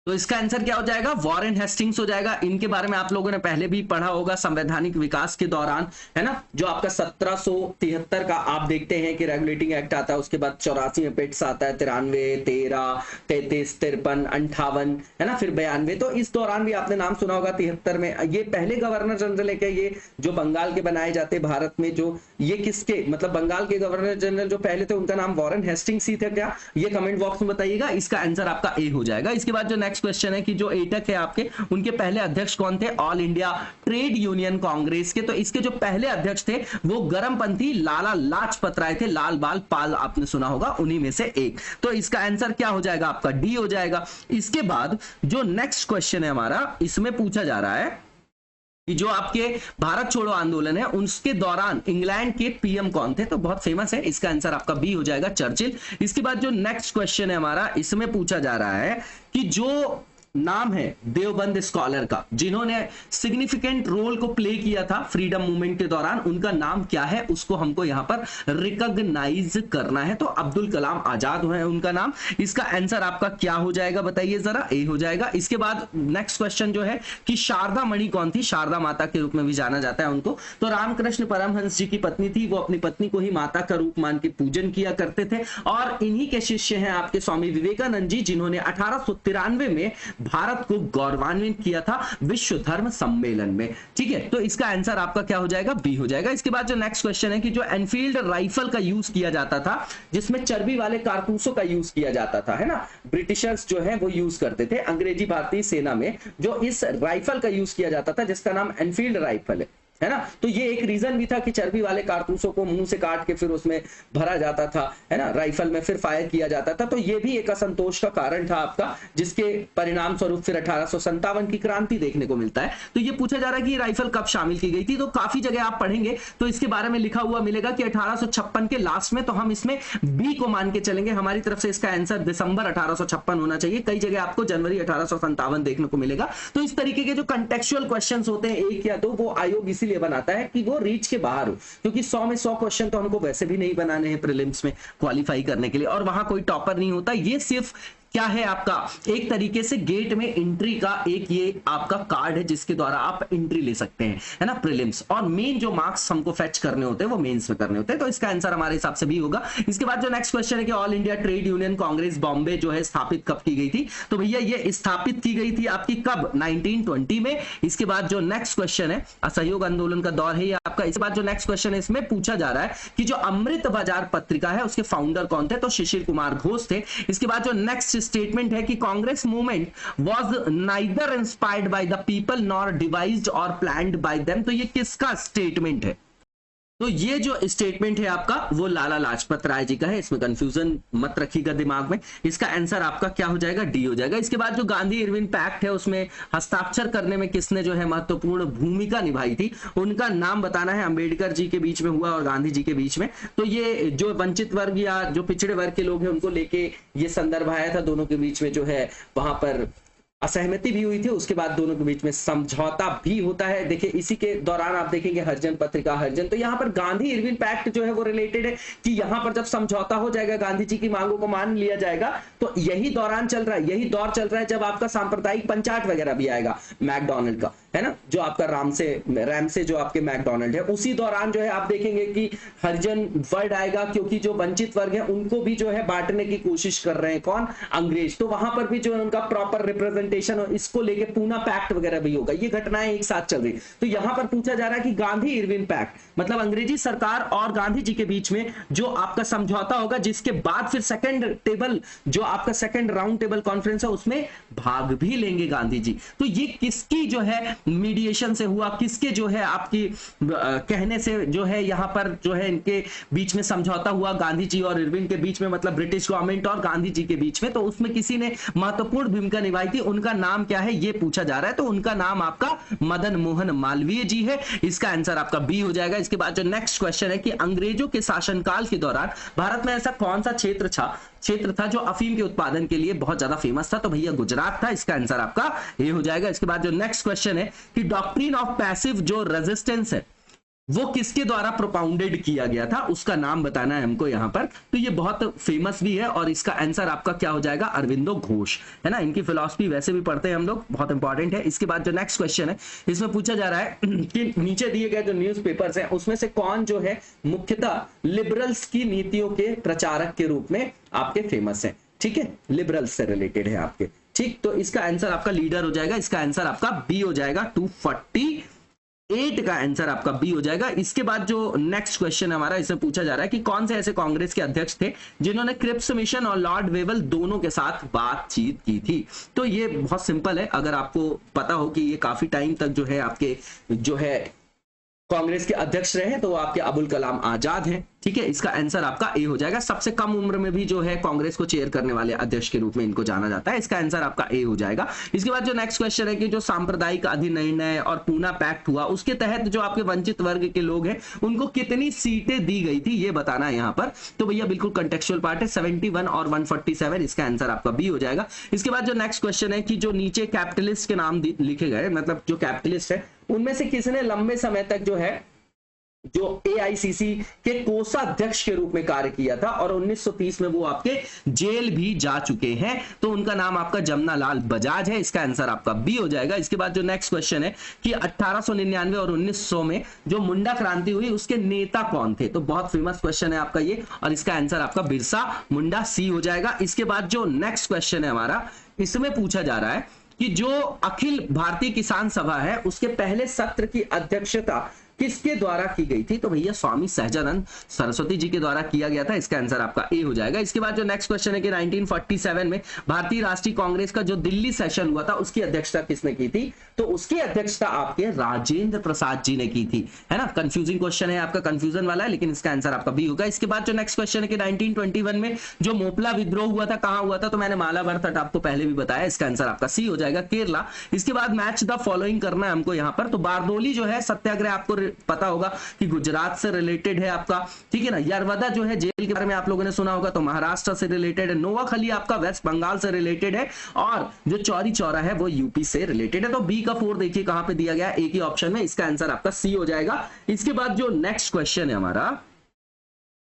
तो इसका आंसर क्या हो जाएगा? वॉरेन हेस्टिंग्स हो जाएगा। इनके बारे में आप लोगों ने पहले भी पढ़ा होगा संवैधानिक विकास के दौरान, है ना, जो आपका 1773 का आप देखते हैं कि रेगुलेटिंग एक्ट आता है, उसके बाद 84 में पेट्स आता है, 93, 13, 33, 53, 58, है ना, फिर 92। तो इस दौरान भी आपने नाम सुना होगा 73 में। ये पहले गवर्नर जनरल है क्या? ये जो बंगाल के बनाए जाते भारत में, जो ये किसके, मतलब बंगाल के गवर्नर जनरल जो पहले थे उनका नाम वॉरेन हेस्टिंग्स ही था क्या? ये कमेंट बॉक्स में बताइएगा। इसका आंसर आपका ए हो जाएगा। इसके बाद जो नेक्स्ट क्वेश्चन है कि जो एटक है आपके, उनके पहले अध्यक्ष कौन थे? All India trade union Congress के। तो इसके जो पहले अध्यक्ष थे वो गरमपंथी लाला लाजपत राय थे, लाल बाल पाल आपने सुना होगा, उन्हीं में से एक। तो इसका आंसर क्या हो जाएगा आपका? डी हो जाएगा। इसके बाद जो नेक्स्ट क्वेश्चन है हमारा, इसमें पूछा जा रहा है कि जो आपके भारत छोड़ो आंदोलन है उसके दौरान इंग्लैंड के पीएम कौन थे? तो बहुत फेमस है, इसका आंसर आपका बी हो जाएगा, चर्चिल। इसके बाद जो नेक्स्ट क्वेश्चन है हमारा, इसमें पूछा जा रहा है कि जो नाम है देवबंद स्कॉलर का, जिन्होंने सिग्निफिकेंट रोल को प्ले किया था फ्रीडम मूवमेंट के दौरान, उनका नाम क्या है? उसको हमको यहां पर रिकॉग्नाइज करना है। तो अब्दुल कलाम आजाद है उनका नाम। इसका आंसर आपका क्या हो जाएगा बताइए जरा? ए हो जाएगा। इसके बाद नेक्स्ट क्वेश्चन जो है कि शारदा मणि कौन थी? शारदा माता के रूप में भी जाना जाता है उनको। तो रामकृष्ण परमहंस जी की पत्नी थी, वो अपनी पत्नी को ही माता का रूप मान के पूजन किया करते थे। और इन्हीं के शिष्य हैं आपके स्वामी विवेकानंद जी, जिन्होंने 1893 में भारत को गौरवान्वित किया था विश्व धर्म सम्मेलन में। ठीक है, तो इसका आंसर आपका क्या हो जाएगा? बी हो जाएगा। इसके बाद जो नेक्स्ट क्वेश्चन है कि जो एनफील्ड राइफल का यूज किया जाता था, जिसमें चर्बी वाले कारतूसों का यूज किया जाता था, है ना, ब्रिटिशर्स जो है वो यूज करते थे अंग्रेजी भारतीय सेना में, जो इस राइफल का यूज किया जाता था जिसका नाम एनफील्ड राइफल है ना। तो ये एक रीजन भी था कि चर्बी वाले कारतूसों को मुंह से काट के फिर उसमें भरा जाता था, है ना, राइफल में फिर फायर किया जाता था। तो ये भी एक असंतोष का कारण था आपका, जिसके परिणाम स्वरूप फिर 1857 की क्रांति देखने को मिलता है। तो ये पूछा जा रहा है कि राइफल कब शामिल की गई थी? तो काफी जगह आप पढ़ेंगे तो इसके बारे में लिखा हुआ मिलेगा कि 1856 के लास्ट में। तो हम इसमें बी को मान के चलेंगे, हमारी तरफ से इसका आंसर दिसंबर 1856 होना चाहिए। कई जगह आपको जनवरी 1857 देखने को मिलेगा। तो इस तरीके के जो कंटेक्चुअल क्वेश्चंस होते हैं, एक या दो, वो आयोग इसीलिए बनाता है कि वो रीच के बाहर हो, क्योंकि 100 में 100 क्वेश्चन तो हमको वैसे भी नहीं बनाने हैं प्रीलिम्स में क्वालिफाई करने के लिए, और वहां कोई टॉपर नहीं होता। ये सिर्फ क्या है आपका, एक तरीके से गेट में एंट्री का एक ये आपका कार्ड है जिसके द्वारा आप एंट्री ले सकते हैं, है ना, प्रीलिम्स। और मेन जो मार्क्स हमको फेच करने होते हैं वो मेंस में करने होते हैं। तो इसका आंसर हमारे हिसाब से भी होगा। इसके बाद जो नेक्स्ट क्वेश्चन है कि all India trade union Congress Bombay जो है स्थापित कब की गई थी? तो भैया ये स्थापित की गई थी आपकी कब? 1920 में। इसके बाद जो नेक्स्ट क्वेश्चन है, असहयोग आंदोलन का दौर है ये आपका। इसके बाद जो नेक्स्ट क्वेश्चन है, इसमें पूछा जा रहा है कि जो अमृत बाजार पत्रिका है उसके फाउंडर कौन थे? तो शिशिर कुमार घोष थे। इसके बाद जो नेक्स्ट स्टेटमेंट है कि Congress movement was neither inspired by the people nor devised और प्लान्ड बाय देम। तो ये किसका स्टेटमेंट है? तो ये जो स्टेटमेंट है आपका वो लाला लाजपत राय जी का है। इसमें कंफ्यूजन मत रखिएगा दिमाग में। इसका आंसर आपका क्या हो जाएगा? डी हो जाएगा। इसके बाद जो गांधी इरविन पैक्ट है उसमें हस्ताक्षर करने में किसने जो है महत्वपूर्ण भूमिका निभाई थी? उनका नाम बताना है। अंबेडकर जी के बीच में हुआ और गांधी जी के बीच में। तो ये जो वंचित वर्ग या जो पिछड़े वर्ग के लोग हैं उनको लेके ये संदर्भ आया था। दोनों के बीच में जो है वहां पर असहमति भी हुई थी, उसके बाद दोनों के बीच में समझौता भी होता है। देखिए इसी के दौरान आप देखेंगे हरिजन पत्रिका, हरिजन। तो यहाँ पर गांधी इरविन पैक्ट जो है वो रिलेटेड है कि यहाँ पर जब समझौता हो जाएगा, गांधी जी की मांगों को मान लिया जाएगा, तो यही दौरान चल रहा है, यही दौर चल रहा है जब आपका सांप्रदायिक पंचायत वगैरह भी आएगा मैकडोनल्ड का, है ना, जो आपका रैम से जो आपके मैकडोनल्ड है, उसी दौरान जो है आप देखेंगे कि हरिजन वर्ड आएगा, क्योंकि जो वंचित वर्ग है उनको भी जो है बांटने की कोशिश कर रहे हैं कौन? अंग्रेज। तो वहां पर भी जो है उनका प्रॉपर रिप्रेजेंटेशन, इसको लेके पूना पैक्ट वगैरह भी होगा। ये घटनाएं एक साथ चल रही। तो यहां पर पूछा जा रहा है कि गांधी इरविन पैक्ट मतलब अंग्रेजी सरकार और गांधी जी के बीच में जो आपका समझौता होगा, जिसके बाद फिर सेकंड टेबल जो आपका सेकंड राउंड टेबल कॉन्फ्रेंस है उसमें भाग भी लेंगे गांधी जी। तो ये किसकी जो है मीडिएशन से हुआ, किसके जो है आपकी कहने से जो है यहां पर जो है इनके बीच में समझौता हुआ गांधी जी और इरविन के बीच में, मतलब ब्रिटिश गवर्नमेंट और गांधी जी के बीच में। तो उसमें किसी ने महत्वपूर्ण भूमिका निभाई थी, उनका नाम क्या है ये पूछा जा रहा है। तो उनका नाम आपका मदन मोहन मालवीय जी है। इसका आंसर आपका बी हो जाएगा। इसके बाद जो नेक्स्ट क्वेश्चन है कि अंग्रेजों के शासनकाल के दौरान भारत में ऐसा कौन सा क्षेत्र था जो अफीम के उत्पादन के लिए बहुत ज्यादा फेमस था? तो भैया गुजरात था। इसका आंसर आपका ये हो जाएगा। इसके बाद जो नेक्स्ट क्वेश्चन है कि डॉक्ट्रिन ऑफ पैसिव जो रेजिस्टेंस है वो किसके द्वारा प्रोपाउंडेड किया गया था, उसका नाम बताना है हमको यहाँ पर। तो ये बहुत फेमस भी है और इसका आंसर आपका क्या हो जाएगा, अरविंदो घोष, है ना। इनकी फिलॉसफी वैसे भी पढ़ते हैं हम लोग, बहुत इंपॉर्टेंट है। इसके बाद जो नेक्स्ट क्वेश्चन है इसमें पूछा जा रहा है कि नीचे दिए गए जो न्यूज़पेपर्स हैं उसमें से कौन जो है मुख्यतः लिबरल्स की नीतियों के प्रचारक के रूप में आपके फेमस है, ठीक है, लिबरल्स से रिलेटेड है आपके, ठीक। तो इसका आंसर आपका लीडर हो जाएगा, इसका आंसर आपका बी हो जाएगा, 248 का आंसर आपका बी हो जाएगा। इसके बाद जो नेक्स्ट क्वेश्चन हमारा, इसमें पूछा जा रहा है कि कौन से ऐसे कांग्रेस के अध्यक्ष थे जिन्होंने क्रिप्स मिशन और लॉर्ड वेवल दोनों के साथ बातचीत की थी। तो ये बहुत सिंपल है, अगर आपको पता हो कि ये काफी टाइम तक जो है आपके जो है कांग्रेस के अध्यक्ष रहे तो वो आपके अबुल कलाम आजाद हैं, ठीक है। इसका आंसर आपका ए हो जाएगा। सबसे कम उम्र में भी जो है कांग्रेस को चेयर करने वाले अध्यक्ष के रूप में इनको जाना जाता है, इसका आंसर आपका ए हो जाएगा। इसके बाद जो नेक्स्ट क्वेश्चन है कि जो सांप्रदायिक अधिनिर्णय और पूना पैक्ट हुआ उसके तहत जो आपके वंचित वर्ग के लोग हैं उनको कितनी सीटें दी गई थी ये बताना है यहाँ पर। तो भैया बिल्कुल कंटेक्चुअल पार्ट है, 71 और 147, इसका आंसर आपका बी हो जाएगा। इसके बाद जो नेक्स्ट क्वेश्चन है कि जो नीचे कैपिटलिस्ट के नाम लिखे गए, मतलब जो कैपिटलिस्ट है उनमें से किसने लंबे समय तक जो है जो एआईसीसी के कोषाध्यक्ष के रूप में कार्य किया था और 1930 में वो आपके जेल भी जा चुके हैं, तो उनका नाम आपका जमनालाल बजाज है, इसका आंसर आपका बी हो जाएगा। इसके बाद जो नेक्स्ट क्वेश्चन है कि 1899 और 1900 में जो मुंडा क्रांति हुई उसके नेता कौन थे, तो बहुत फेमस क्वेश्चन है आपका ये और इसका आंसर आपका बिरसा मुंडा सी हो जाएगा। इसके बाद जो नेक्स्ट क्वेश्चन है हमारा, इसमें पूछा जा रहा है कि जो अखिल भारतीय किसान सभा है उसके पहले सत्र की अध्यक्षता किसके द्वारा की गई थी, तो भैया स्वामी सहजानंद सरस्वती जी के द्वारा किया गया था, इसका आंसर आपका ए हो जाएगा। इसके बाद जो नेक्स्ट क्वेश्चन है कि 1947 में भारतीय राष्ट्रीय कांग्रेस का जो दिल्ली सेशन हुआ था उसकी अध्यक्षता किसने की थी, तो उसकी अध्यक्षता आपके राजेंद्र प्रसाद जी ने की थी, है ना। कंफ्यूजिंग क्वेश्चन है आपका, कंफ्यूजन वाला है, लेकिन इसका आंसर आपका बी होगा। इसके बाद जो नेक्स्ट क्वेश्चन है कि 1921 में जो मोपला विद्रोह हुआ था कहां हुआ था, तो मैंने मालाबार तट आपको पहले भी बताया, इसका आंसर आपका सी हो जाएगा, केरला। इसके बाद मैच द फॉलोइंग करना है हमको यहाँ पर, तो बारडोली जो है सत्याग्रह आपको पता होगा कि गुजरात से रिलेटेड है आपका, ठीक है ना। यरवदा जो है जेल के बारे में आप लोगों ने सुना होगा, तो महाराष्ट्र से रिलेटेड है। नोवाखली आपका वेस्ट बंगाल से रिलेटेड है और जो चौरी चौरा है वो यूपी से रिलेटेड है। तो बी का 4 देखिए कहां पे दिया गया है, एक ही ऑप्शन में, इसका आंसर आपका सी हो जाएगा। इसके बाद जो नेक्स्ट क्वेश्चन है हमारा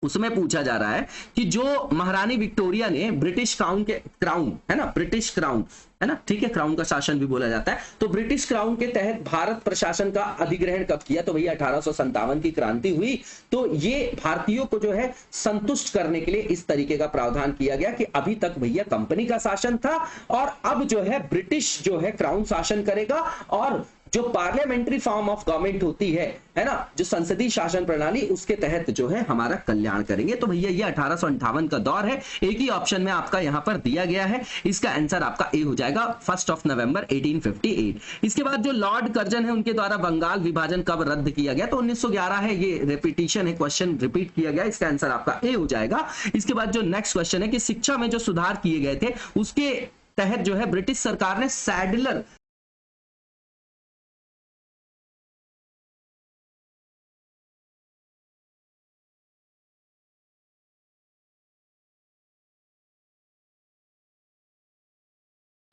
उसमें पूछा जा रहा है कि जो महारानी विक्टोरिया ने ब्रिटिश क्राउन है ना, ब्रिटिश क्राउन है ना, ठीक है, क्राउन का शासन भी बोला जाता है, तो ब्रिटिश क्राउन के तहत भारत प्रशासन का अधिग्रहण कब किया, तो भैया 1857 की क्रांति हुई। तो ये भारतीयों को जो है संतुष्ट करने के लिए इस तरीके का प्रावधान किया गया कि अभी तक भैया कंपनी का शासन था और अब जो है ब्रिटिश जो है क्राउन शासन करेगा और जो पार्लियामेंट्री फॉर्म ऑफ गवर्नमेंट होती है ना, जो संसदीय शासन प्रणाली, उसके तहत जो है हमारा कल्याण करेंगे। तो भैया ये 1858 का दौर है, एक ही ऑप्शन में आपका यहां पर दिया गया है, इसका आंसर आपका ए हो जाएगा, 1 नवंबर 1858। इसके बाद जो लॉर्ड कर्जन है उनके द्वारा बंगाल विभाजन कब रद्द किया गया, तो 1911 है, ये रिपीटिशन है, क्वेश्चन रिपीट किया गया, इसका आंसर आपका ए हो जाएगा। इसके बाद जो नेक्स्ट क्वेश्चन है कि शिक्षा में जो सुधार किए गए थे उसके तहत जो है ब्रिटिश सरकार ने सैडलर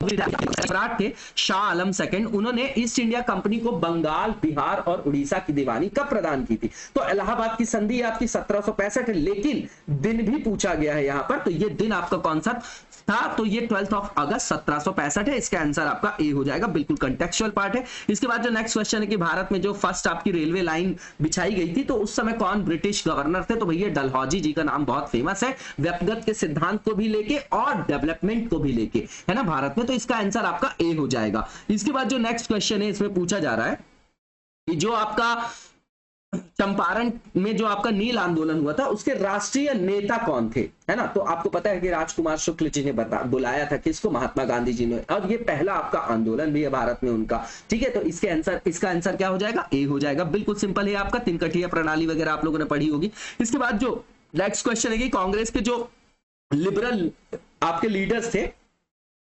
सम्राट थे शाह आलम सेकंड, उन्होंने ईस्ट इंडिया कंपनी को बंगाल, बिहार और उड़ीसा की दीवानी कब प्रदान की थी, तो इलाहाबाद की संधि आपकी 1765 है, लेकिन दिन भी पूछा गया है यहां पर, तो ये दिन आपका कौन सा था, तो ये 12 अगस्त 1765 है, इसका आंसर आपका ए हो जाएगा, बिल्कुल कंटेक्चुअल पार्ट है। इसके बाद जो नेक्स्ट क्वेश्चन है कि भारत में जो फर्स्ट आपकी रेलवे लाइन बिछाई गई थी तो उस समय कौन ब्रिटिश गवर्नर थे, तो भैया डलहौजी जी का नाम बहुत फेमस है, व्यक्तिगत के सिद्धांत को भी लेके और डेवलपमेंट को भी लेके, है ना, भारत में, तो इसका आंसर आपका ए हो जाएगा। इसके बाद जो नेक्स्ट क्वेश्चन है इसमें पूछा जा रहा है कि जो आपका चंपारण में जो आपका नील आंदोलन हुआ था उसके राष्ट्रीय नेता कौन थे, है ना, तो आपको पता है कि राजकुमार शुक्ल जी ने बुलाया था किसको, महात्मा गांधी जी ने, और ये पहला आपका आंदोलन भी है भारत में उनका, ठीक है। तो इसका आंसर क्या हो जाएगा, ए हो जाएगा, बिल्कुल सिंपल है आपका, तिनकठिया प्रणाली वगैरह आप लोगों ने पढ़ी होगी। इसके बाद जो नेक्स्ट क्वेश्चन है कि कांग्रेस के जो लिबरल आपके लीडर्स थे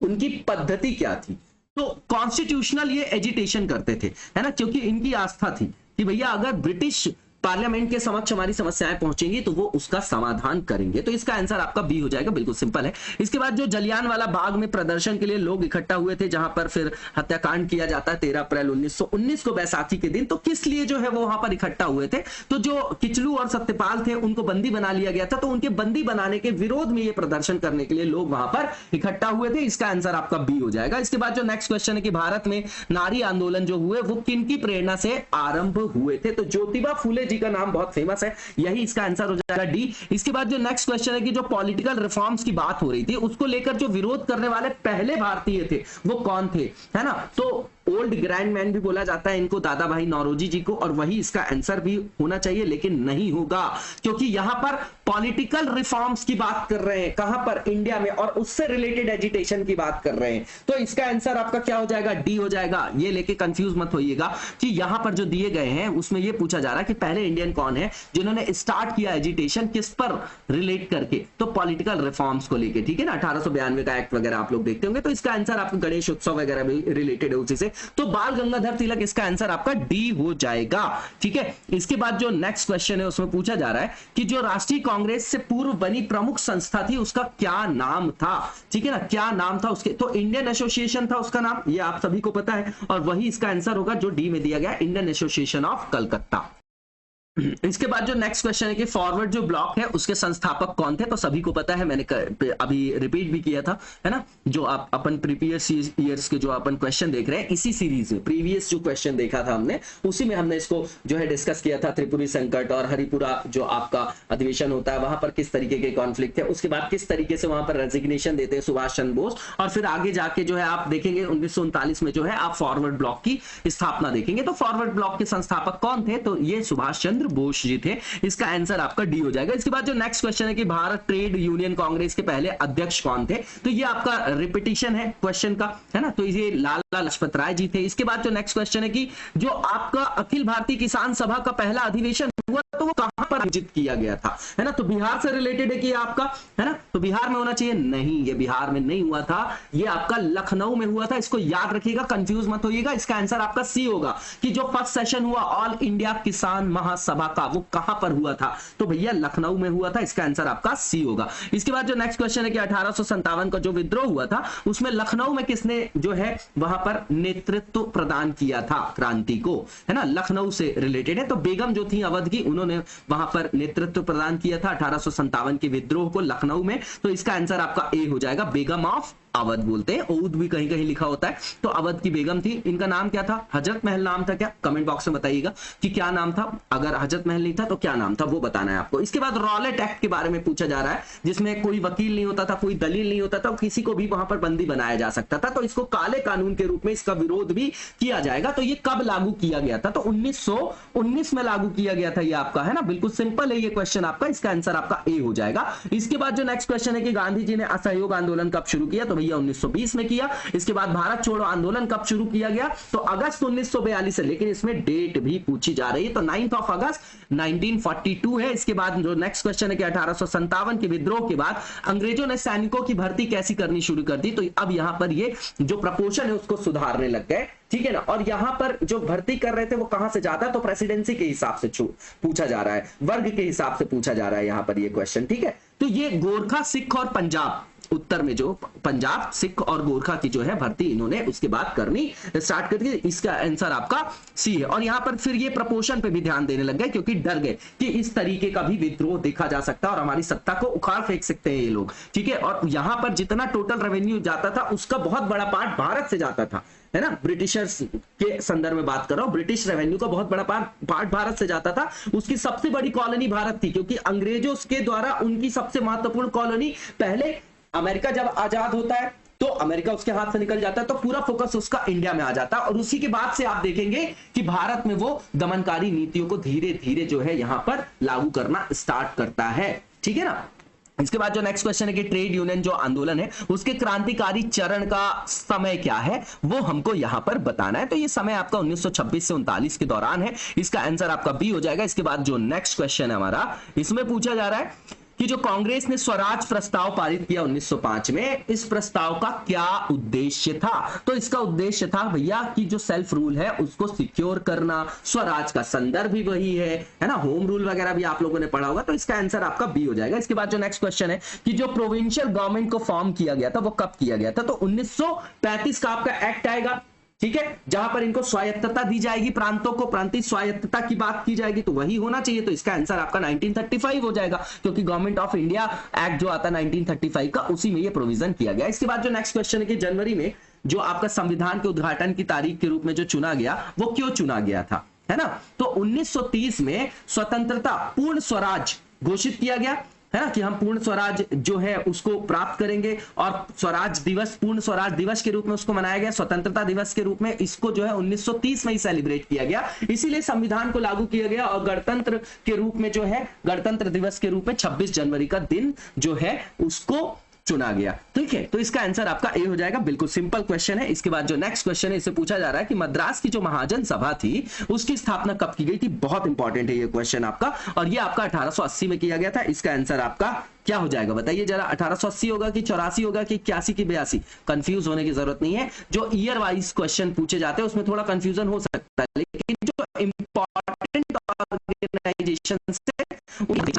उनकी पद्धति क्या थी, तो कॉन्स्टिट्यूशनल ये एजिटेशन करते थे, है ना, क्योंकि इनकी आस्था थी कि भैया अगर ब्रिटिश पार्लियामेंट के समक्ष हमारी समस्याएं पहुंचेंगी तो वो उसका समाधान करेंगे। तो इसका आंसर आपका बी हो जाएगा, बिल्कुल सिंपल है। इसके बाद जो जलियांवाला बाग में प्रदर्शन के लिए लोग इकट्ठा हुए थे, जहां पर फिर हत्याकांड किया जाता है 13 अप्रैल 1919 को बैसाखी के दिन, तो किस लिए जो है वो वहां पर इकट्ठा हुए थे? तो जो किचलू और सत्यपाल थे उनको बंदी बना लिया गया था, तो उनके बंदी बनाने के विरोध में ये प्रदर्शन करने के लिए लोग वहां पर इकट्ठा हुए थे। इसका आंसर आपका बी हो जाएगा। इसके बाद जो नेक्स्ट क्वेश्चन है कि भारत में नारी आंदोलन जो हुए वो किनकी प्रेरणा से आरंभ हुए थे? तो ज्योतिबा फूले जी का नाम बहुत फेमस है, यही इसका आंसर हो जाएगा डी। इसके बाद जो नेक्स्ट क्वेश्चन है कि जो पॉलिटिकल रिफॉर्म्स की बात हो रही थी उसको लेकर जो विरोध करने वाले पहले भारतीय थे वो कौन थे, है ना? तो ओल्ड ग्रैंड मैन भी बोला जाता है इनको, दादा भाई नौरोजी जी को, और वही इसका आंसर भी होना चाहिए, लेकिन नहीं होगा क्योंकि यहां पर पॉलिटिकल रिफॉर्म्स की बात कर रहे हैं, कहां पर? इंडिया में, और उससे रिलेटेड एजिटेशन की बात कर रहे हैं। तो इसका आंसर आपका क्या हो जाएगा? डी हो जाएगा। ये लेके कंफ्यूज मत होइएगा कि यहां पर जो दिए गए हैं उसमें ये पूछा जा रहा है कि पहले इंडियन कौन है जिन्होंने स्टार्ट किया एजिटेशन, किस पर रिलेट करके? तो पॉलिटिकल रिफॉर्म्स को लेके, ठीक है ना? 1892 का एक्ट वगैरह आप लोग देखते होंगे। तो इसका आंसर आपका गणेश उत्सव वगैरह भी रिलेटेड है उसी से, तो बाल गंगाधर तिलक इसका आंसर आपका डी हो जाएगा, ठीक है। इसके बाद जो नेक्स्ट क्वेश्चन है उसमें पूछा जा रहा है कि जो राष्ट्रीय कांग्रेस से पूर्व बनी प्रमुख संस्था थी उसका क्या नाम था, ठीक है ना? क्या नाम था उसके? तो इंडियन एसोसिएशन था उसका नाम, ये आप सभी को पता है, और वही इसका आंसर होगा जो डी में दिया गया, इंडियन एसोसिएशन ऑफ कलकत्ता। इसके बाद जो नेक्स्ट क्वेश्चन है कि फॉरवर्ड जो ब्लॉक है उसके संस्थापक कौन थे? तो सभी को पता है, मैंने अभी रिपीट भी किया था, है ना? जो आप अपन प्रीवियस ईयर्स के जो अपन क्वेश्चन देख रहे हैं इसी सीरीज में, प्रीवियस जो क्वेश्चन देखा था हमने उसी में हमने इसको जो है डिस्कस किया था। त्रिपुरी संकट और हरिपुरा जो आपका अधिवेशन होता है वहां पर किस तरीके के कॉन्फ्लिक्ट थे, उसके बाद किस तरीके से वहां पर रेजिग्नेशन देते हैं सुभाष चंद्र बोस, और फिर आगे जाके जो है आप देखेंगे 1939 में जो है आप फॉरवर्ड ब्लॉक की स्थापना देखेंगे। तो फॉरवर्ड ब्लॉक के संस्थापक कौन थे? तो ये सुभाष चंद्र बोस जी थे। इसका आंसर आपका डी हो जाएगा। इसके बाद जो नेक्स्ट क्वेश्चन है कि भारत ट्रेड यूनियन कांग्रेस के पहले अध्यक्ष कौन थे? तो ये आपका रिपीटिशन है क्वेश्चन का, है ना? तो ये लाला लजपत राय जी थे। इसके बाद जो नेक्स्ट क्वेश्चन है कि जो आपका अखिल भारतीय किसान सभा का पहला अधिवेशन हुआ तो वो कहां पर आयोजित किया गया था, है ना? तो बिहार से रिलेटेड है कि आपका, है ना? तो बिहार में होना चाहिए, नहीं, ये बिहार में नहीं हुआ था, ये आपका लखनऊ में हुआ था। इसको याद रखिएगा, कंफ्यूज मत होइएगा। इसका आंसर आपका सी होगा कि जो फर्स्ट सेशन हुआ ऑल इंडिया किसान महासभा का वो कहां पर हुआ था? तो भैया लखनऊ में हुआ था। इसका आंसर आपका सी होगा। इसके बाद जो नेक्स्ट क्वेश्चन है कि 1857 का जो विद्रोह हुआ था उसमें लखनऊ में किसने जो है वहां पर नेतृत्व प्रदान किया था क्रांति को, है ना? लखनऊ से रिलेटेड है। तो बेगम जो थी अवध की, उन्होंने वहां पर नेतृत्व प्रदान किया था 1857 के विद्रोह को लखनऊ में। तो इसका आंसर आपका ए हो जाएगा, बेगम ऑफ अवध बोलते हैं, औद भी कहीं कहीं लिखा होता है। तो अवध की बेगम थी, इनका नाम क्या था? हजरत महल नाम था क्या? कमेंट बॉक्स में बताइएगा कि क्या नाम था। अगर हजरत महल नहीं था तो क्या नाम था वो बताना है आपको। इसके बाद रॉलेट एक्ट के बारे में पूछा जा रहा है, जिसमें कोई वकील नहीं होता था, कोई दलील नहीं होता था, किसी को भी वहां पर बंदी बनाया जा सकता था। तो इसको काले कानून के रूप में इसका विरोध भी किया जाएगा। तो ये कब लागू किया गया था? तो 1919 में लागू किया गया था ये आपका, है ना? बिल्कुल सिंपल है ये क्वेश्चन आपका, इसका आंसर आपका ए हो जाएगा। इसके बाद जो नेक्स्ट क्वेश्चन है कि गांधी जी ने असहयोग आंदोलन कब शुरू किया? तो भैया 1920 में किया। इसके बाद भारत छोड़ो आंदोलन कब शुरू किया गया? तो अगस्त 1942 से, लेकिन इसमें डेट भी पूछी जा रही है, तो 9 अगस्त 1942 है। इसके बाद जो नेक्स्ट क्वेश्चन है कि 1857 के विद्रोह के बाद अंग्रेजों ने सैनिकों की भर्ती कैसी करनी शुरू कर दी? तो अब यहां पर ये जो प्रपोर्शन है उसको सुधारने लग गए, ठीक है ना? और यहां पर जो भर्ती कर रहे थे वो कहां से जाता है? तो प्रेसिडेंसी के हिसाब से पूछा जा रहा है, वर्ग के हिसाब से पूछा जा रहा है यहां पर ये क्वेश्चन, ठीक है? तो ये गोरखा, सिख और पंजाब, उत्तर में जो पंजाब, सिख और गोरखा की जो है भर्ती इन्होंने उसके बाद करनी स्टार्ट कर दी। इसका आंसर आपका सी है। और यहां पर फिर ये प्रपोर्शन पे भी ध्यान देने लग गए क्योंकि डर गए कि इस तरीके का भी विद्रोह देखा जा सकता है और हमारी सत्ता को उखाड़ फेंक सकते हैं ये लोग, ठीक है? और यहां पर जितना टोटल रेवेन्यू जाता था उसका बहुत बड़ा पार्ट भारत से जाता था, है ना? ब्रिटिशर्स के संदर्भ में बात कर रहा हूं, ब्रिटिश रेवेन्यू का बहुत बड़ा पार्ट भारत से जाता था। उसकी सबसे बड़ी कॉलोनी भारत थी क्योंकि अंग्रेजों के द्वारा उनकी सबसे महत्वपूर्ण कॉलोनी, पहले अमेरिका जब आजाद होता है तो अमेरिका उसके हाथ से निकल जाता है तो पूरा फोकस उसका इंडिया में आ जाता है, और उसी के बाद से आप देखेंगे कि भारत में वो दमनकारी नीतियों को धीरे धीरे जो है यहां पर लागू करना स्टार्ट करता है, ठीक है ना? इसके बाद जो नेक्स्ट क्वेश्चन है कि ट्रेड यूनियन जो आंदोलन है उसके क्रांतिकारी चरण का समय क्या है वो हमको यहां पर बताना है। तो ये समय आपका 1926 से 39 के दौरान है। इसका आंसर आपका बी हो जाएगा। इसके बाद जो नेक्स्ट क्वेश्चन है हमारा, इसमें पूछा जा रहा है कि जो कांग्रेस ने स्वराज प्रस्ताव पारित किया 1905 में, इस प्रस्ताव का क्या उद्देश्य था? तो इसका उद्देश्य था भैया कि जो सेल्फ रूल है उसको सिक्योर करना। स्वराज का संदर्भ भी वही है ना, होम रूल वगैरह भी आप लोगों ने पढ़ा होगा, तो इसका आंसर आपका बी हो जाएगा। इसके बाद जो नेक्स्ट क्वेश्चन है कि जो प्रोविंशियल गवर्नमेंट को फॉर्म किया गया था वो कब किया गया था? तो 1935 का आपका एक्ट आएगा, ठीक है, जहां पर इनको स्वायत्तता दी जाएगी, प्रांतों को प्रांतीय स्वायत्तता की बात की जाएगी, तो वही होना चाहिए। तो इसका आंसर आपका 1935 हो जाएगा, क्योंकि गवर्नमेंट ऑफ इंडिया एक्ट जो आता है 1935 का, उसी में ये प्रोविजन किया गया। इसके बाद जो नेक्स्ट क्वेश्चन है कि जनवरी में जो आपका संविधान के उद्घाटन की तारीख के रूप में जो चुना गया, वो क्यों चुना गया था, है ना? तो 1930 में स्वतंत्रता पूर्ण स्वराज घोषित किया गया, है ना, कि हम पूर्ण स्वराज जो है उसको प्राप्त करेंगे, और स्वराज दिवस, पूर्ण स्वराज दिवस के रूप में उसको मनाया गया, स्वतंत्रता दिवस के रूप में इसको जो है 1930 में ही सेलिब्रेट किया गया। इसीलिए संविधान को लागू किया गया, और गणतंत्र के रूप में जो है, गणतंत्र दिवस के रूप में 26 जनवरी का दिन जो है उसको चुना गया। ठीक है, तो इसका आंसर आपका ए हो जाएगा। बिल्कुल सिंपल क्वेश्चन है। इसके बाद जो नेक्स्ट क्वेश्चन है, इसे पूछा जा रहा है कि मद्रास की जो महाजन सभा थी उसकी स्थापना कब की गई थी? बहुत इंपॉर्टेंट है ये क्वेश्चन आपका, और ये आपका 1880 में किया गया था। इसका आंसर आपका क्या हो जाएगा बताइए जरा? 1880 होगा कि 84 होगा कि 81 की 82? कंफ्यूज होने की जरूरत नहीं है। जो ईयर वाइज क्वेश्चन पूछे जाते हैं उसमें थोड़ा कंफ्यूजन हो सकता है, लेकिन जो इंपॉर्टेंट ऑर्गेनाइजेशन से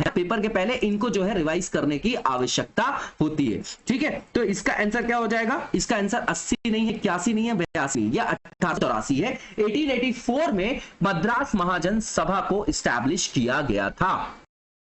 पेपर के पहले इनको जो है रिवाइज करने की आवश्यकता होती है। ठीक है, तो इसका आंसर क्या हो जाएगा? इसका आंसर 80 नहीं है, 81 नहीं है, 82 नहीं, या 1884 है। 1884 में मद्रास महाजन सभा को इस्टेब्लिश किया गया था।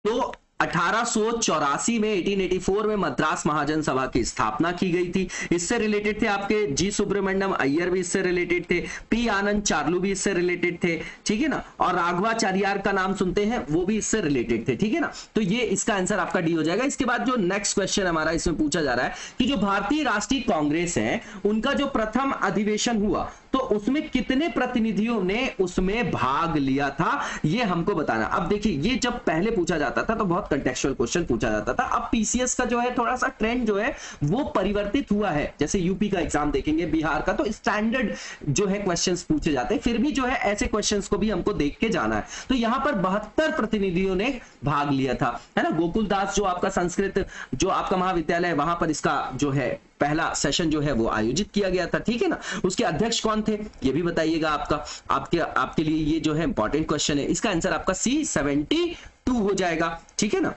तो 1884 में 1884 में मद्रास महाजन सभा की स्थापना की गई थी। इससे रिलेटेड थे आपके जी सुब्रमण्यम अय्यर भी इससे रिलेटेड थे, पी आनंद चार्लू भी इससे रिलेटेड थे, ठीक है ना, और राघवाचार्यार का नाम सुनते हैं वो भी इससे रिलेटेड थे, ठीक है ना। तो ये इसका आंसर आपका डी हो जाएगा। इसके बाद जो नेक्स्ट क्वेश्चन हमारा इसमें पूछा जा रहा है कि जो भारतीय राष्ट्रीय कांग्रेस है उनका जो प्रथम अधिवेशन हुआ तो उसमें कितने प्रतिनिधियों ने उसमें भाग लिया था, ये हमको बताना। अब देखिए, ये जब पहले पूछा जाता था तो बहुत कंटेक्चुअल क्वेश्चन पूछा जाता था। अब पीसीएस का जो है थोड़ा सा ट्रेंड जो है वो परिवर्तित हुआ है। जैसे यूपी का एग्जाम देखेंगे, बिहार का, तो स्टैंडर्ड जो है क्वेश्चंस पूछे जाते हैं, फिर भी जो है ऐसे क्वेश्चंस को भी हमको देख के जाना है। तो यहां पर 72 प्रतिनिधियों ने भाग लिया था, है ना। गोकुल दास जो आपका संस्कृत जो आपका महाविद्यालय है वहां पर इसका जो है पहला सेशन जो है वो आयोजित किया गया था, ठीक है ना। उसके अध्यक्ष कौन थे ये भी बताइएगा। आपके लिए ये जो है इंपॉर्टेंट क्वेश्चन है। इसका आंसर आपका सी 72 हो जाएगा, ठीक है ना,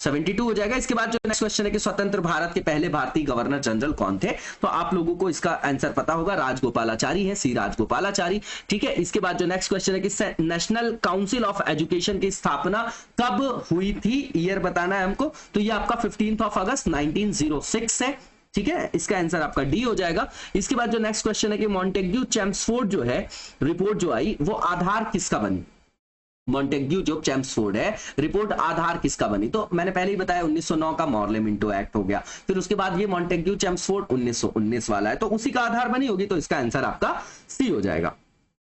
72 हो जाएगा। इसके बाद जो नेक्स्ट क्वेश्चन है कि स्वतंत्र भारत के पहले भारतीय गवर्नर जनरल कौन थे? तो आप लोगों को इसका आंसर पता होगा, राजगोपालाचारी है, सी राजगोपालाचारी, ठीक है। इसके बाद जो नेक्स्ट क्वेश्चन है कि नेशनल काउंसिल ऑफ एजुकेशन की स्थापना कब हुई थी, ईयर बताना है हमको। तो ये आपका 15 अगस्त 1906 है, ठीक है। इसका आंसर आपका डी हो जाएगा। इसके बाद जो नेक्स्ट क्वेश्चन है कि मॉन्टेग्यू चैम्सफोर्ड जो है रिपोर्ट जो आई वो आधार किसका बनी? मॉन्टेग्यू जो चैम्सफोर्ड है रिपोर्ट आधार किसका बनी? तो मैंने पहले ही बताया 1909 का मॉर्ले मिंटो एक्ट हो गया, फिर उसके बाद ये मॉन्टेग्यू चैम्सफोर्ड 1919 वाला है, तो उसी का आधार बनी होगी। तो इसका आंसर आपका सी हो जाएगा।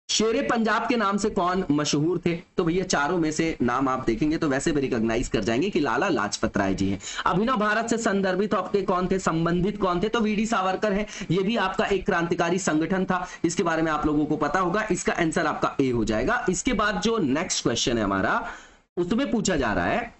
शेरे पंजाब के नाम से कौन मशहूर थे? तो भैया चारों में से नाम आप देखेंगे तो वैसे भी रिकॉग्नाइज कर जाएंगे कि लाला लाजपत राय जी हैं। अभिनव भारत से संदर्भित आपके कौन थे, संबंधित कौन थे? तो वीडी सावरकर है, ये भी आपका एक क्रांतिकारी संगठन था, इसके बारे में आप लोगों को पता होगा। इसका आंसर आपका ए हो जाएगा। इसके बाद जो नेक्स्ट क्वेश्चन है हमारा उसमें पूछा जा रहा है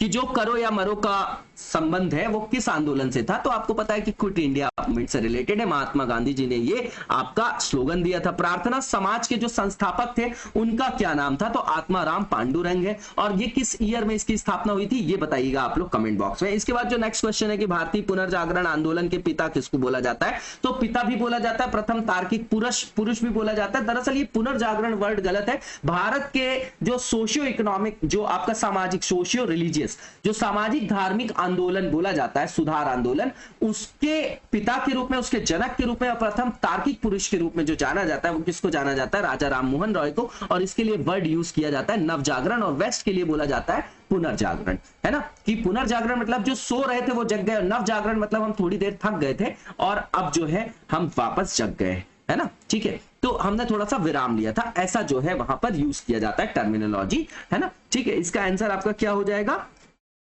कि जो करो या मरो का संबंध है वो किस आंदोलन से था? तो आपको पता है कि क्विट इंडिया मूवमेंट से रिलेटेड है। महात्मा गांधी जी ने ये आपका स्लोगन दिया था। प्रार्थना समाज के जो संस्थापक थे उनका क्या नाम था? तो आत्माराम पांडुरंग है। और ये किस ईयर में इसकी स्थापना हुई थी ये बताइएगा आप लोग कमेंट बॉक्स में। इसके बाद जो नेक्स्ट क्वेश्चन है कि भारतीय पुनर्जागरण आंदोलन के पिता किसको बोला जाता है? तो पिता भी बोला जाता है, प्रथम तार्किक पुरुष भी बोला जाता है। दरअसल ये पुनर्जागरण वर्ड गलत है। भारत के जो सोशियो इकोनॉमिक जो आपका सामाजिक सोशियो रिलीजियस जो सामाजिक धार्मिक आंदोलन बोला जाता है, सुधार आंदोलन, उसके पिता के रूप में, उसके जनक के रूप में और प्रथम तार्किक पुरुष के रूप में जो जाना जाता है वो किसको जाना जाता है? राजा राममोहन रॉय को। और इसके लिए वर्ड यूज किया जाता है नवजागरण, और वेस्ट के लिए बोला जाता है पुनर्जागरण, है ना। कि पुनर्जागरण मतलब जो सो रहे थे वो जग गए, नवजागरण मतलब हम थोड़ी देर थक गए थे और अब जो है हम वापस जग गए, है ना, ठीक है। तो हमने थोड़ा सा विराम लिया था, ऐसा जो है वहां पर यूज किया जाता है टर्मिनोलॉजी, है ना, ठीक है। इसका आंसर आपका क्या हो जाएगा?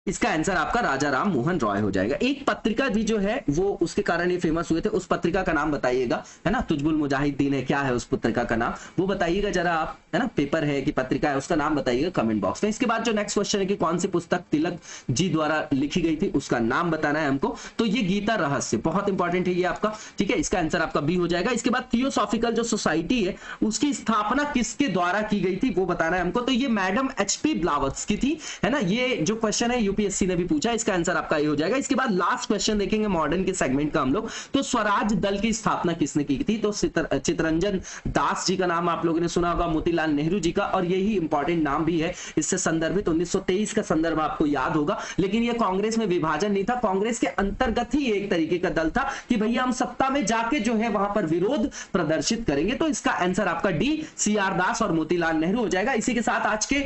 इसका आंसर आपका राजा राम मोहन रॉय हो जाएगा। एक पत्रिका भी जो है वो उसके कारण ये फेमस हुए थे, उस पत्रिका का नाम बताइएगा, है ना, तुजबुल मुजाहिदीन है, क्या है उस पत्रिका का नाम वो बताइएगा जरा आप, है ना, पेपर है कि पत्रिका है, उसका नाम बताइएगा कमेंट बॉक्स में। इसके बाद जो नेक्स्ट क्वेश्चन है कि कौन सी पुस्तक तिलक जी द्वारा लिखी गई थी, उसका नाम बताना है हमको। तो ये गीता रहस्य बहुत इंपॉर्टेंट है ये आपका, ठीक है, इसका आंसर आपका बी हो जाएगा। इसके बाद थियोसॉफिकल जो सोसाइटी है उसकी स्थापना किसके द्वारा की गई थी वो बताना है हमको। तो ये मैडम एचपी ब्लावत्स्की थी, है ना, ये जो क्वेश्चन है यूपीएससी ने भी पूछा, इसका आंसर आपका ये हो जाएगा। इसके बाद लास्ट क्वेश्चन देखेंगे मॉडर्न के सेगमेंट का हम लोग। तो स्वराज दल की स्थापना किसने की थी? तो चितरंजन दास जी का नाम आप लोगों ने सुना होगा, मोतीलाल नेहरू जी का, और यही इंपॉर्टेंट नाम भी है इससे संदर्भित 1923 का संदर्भ आपको याद होगा। लेकिन ये कांग्रेस में विभाजन नहीं था, कांग्रेस के अंतर्गत ही एक तरीके का दल था कि भैया हम सत्ता में जाके जो है वहां पर विरोध प्रदर्शित करेंगे। तो इसका आंसर आपका डी सीआर दास और मोतीलाल नेहरू हो जाएगा। इसी के साथ आज के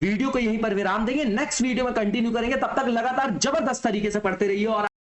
वीडियो को यहीं पर विराम देंगे, नेक्स्ट वीडियो में कंटिन्यू करेंगे। तब तक लगातार जबरदस्त तरीके से पढ़ते रहिए और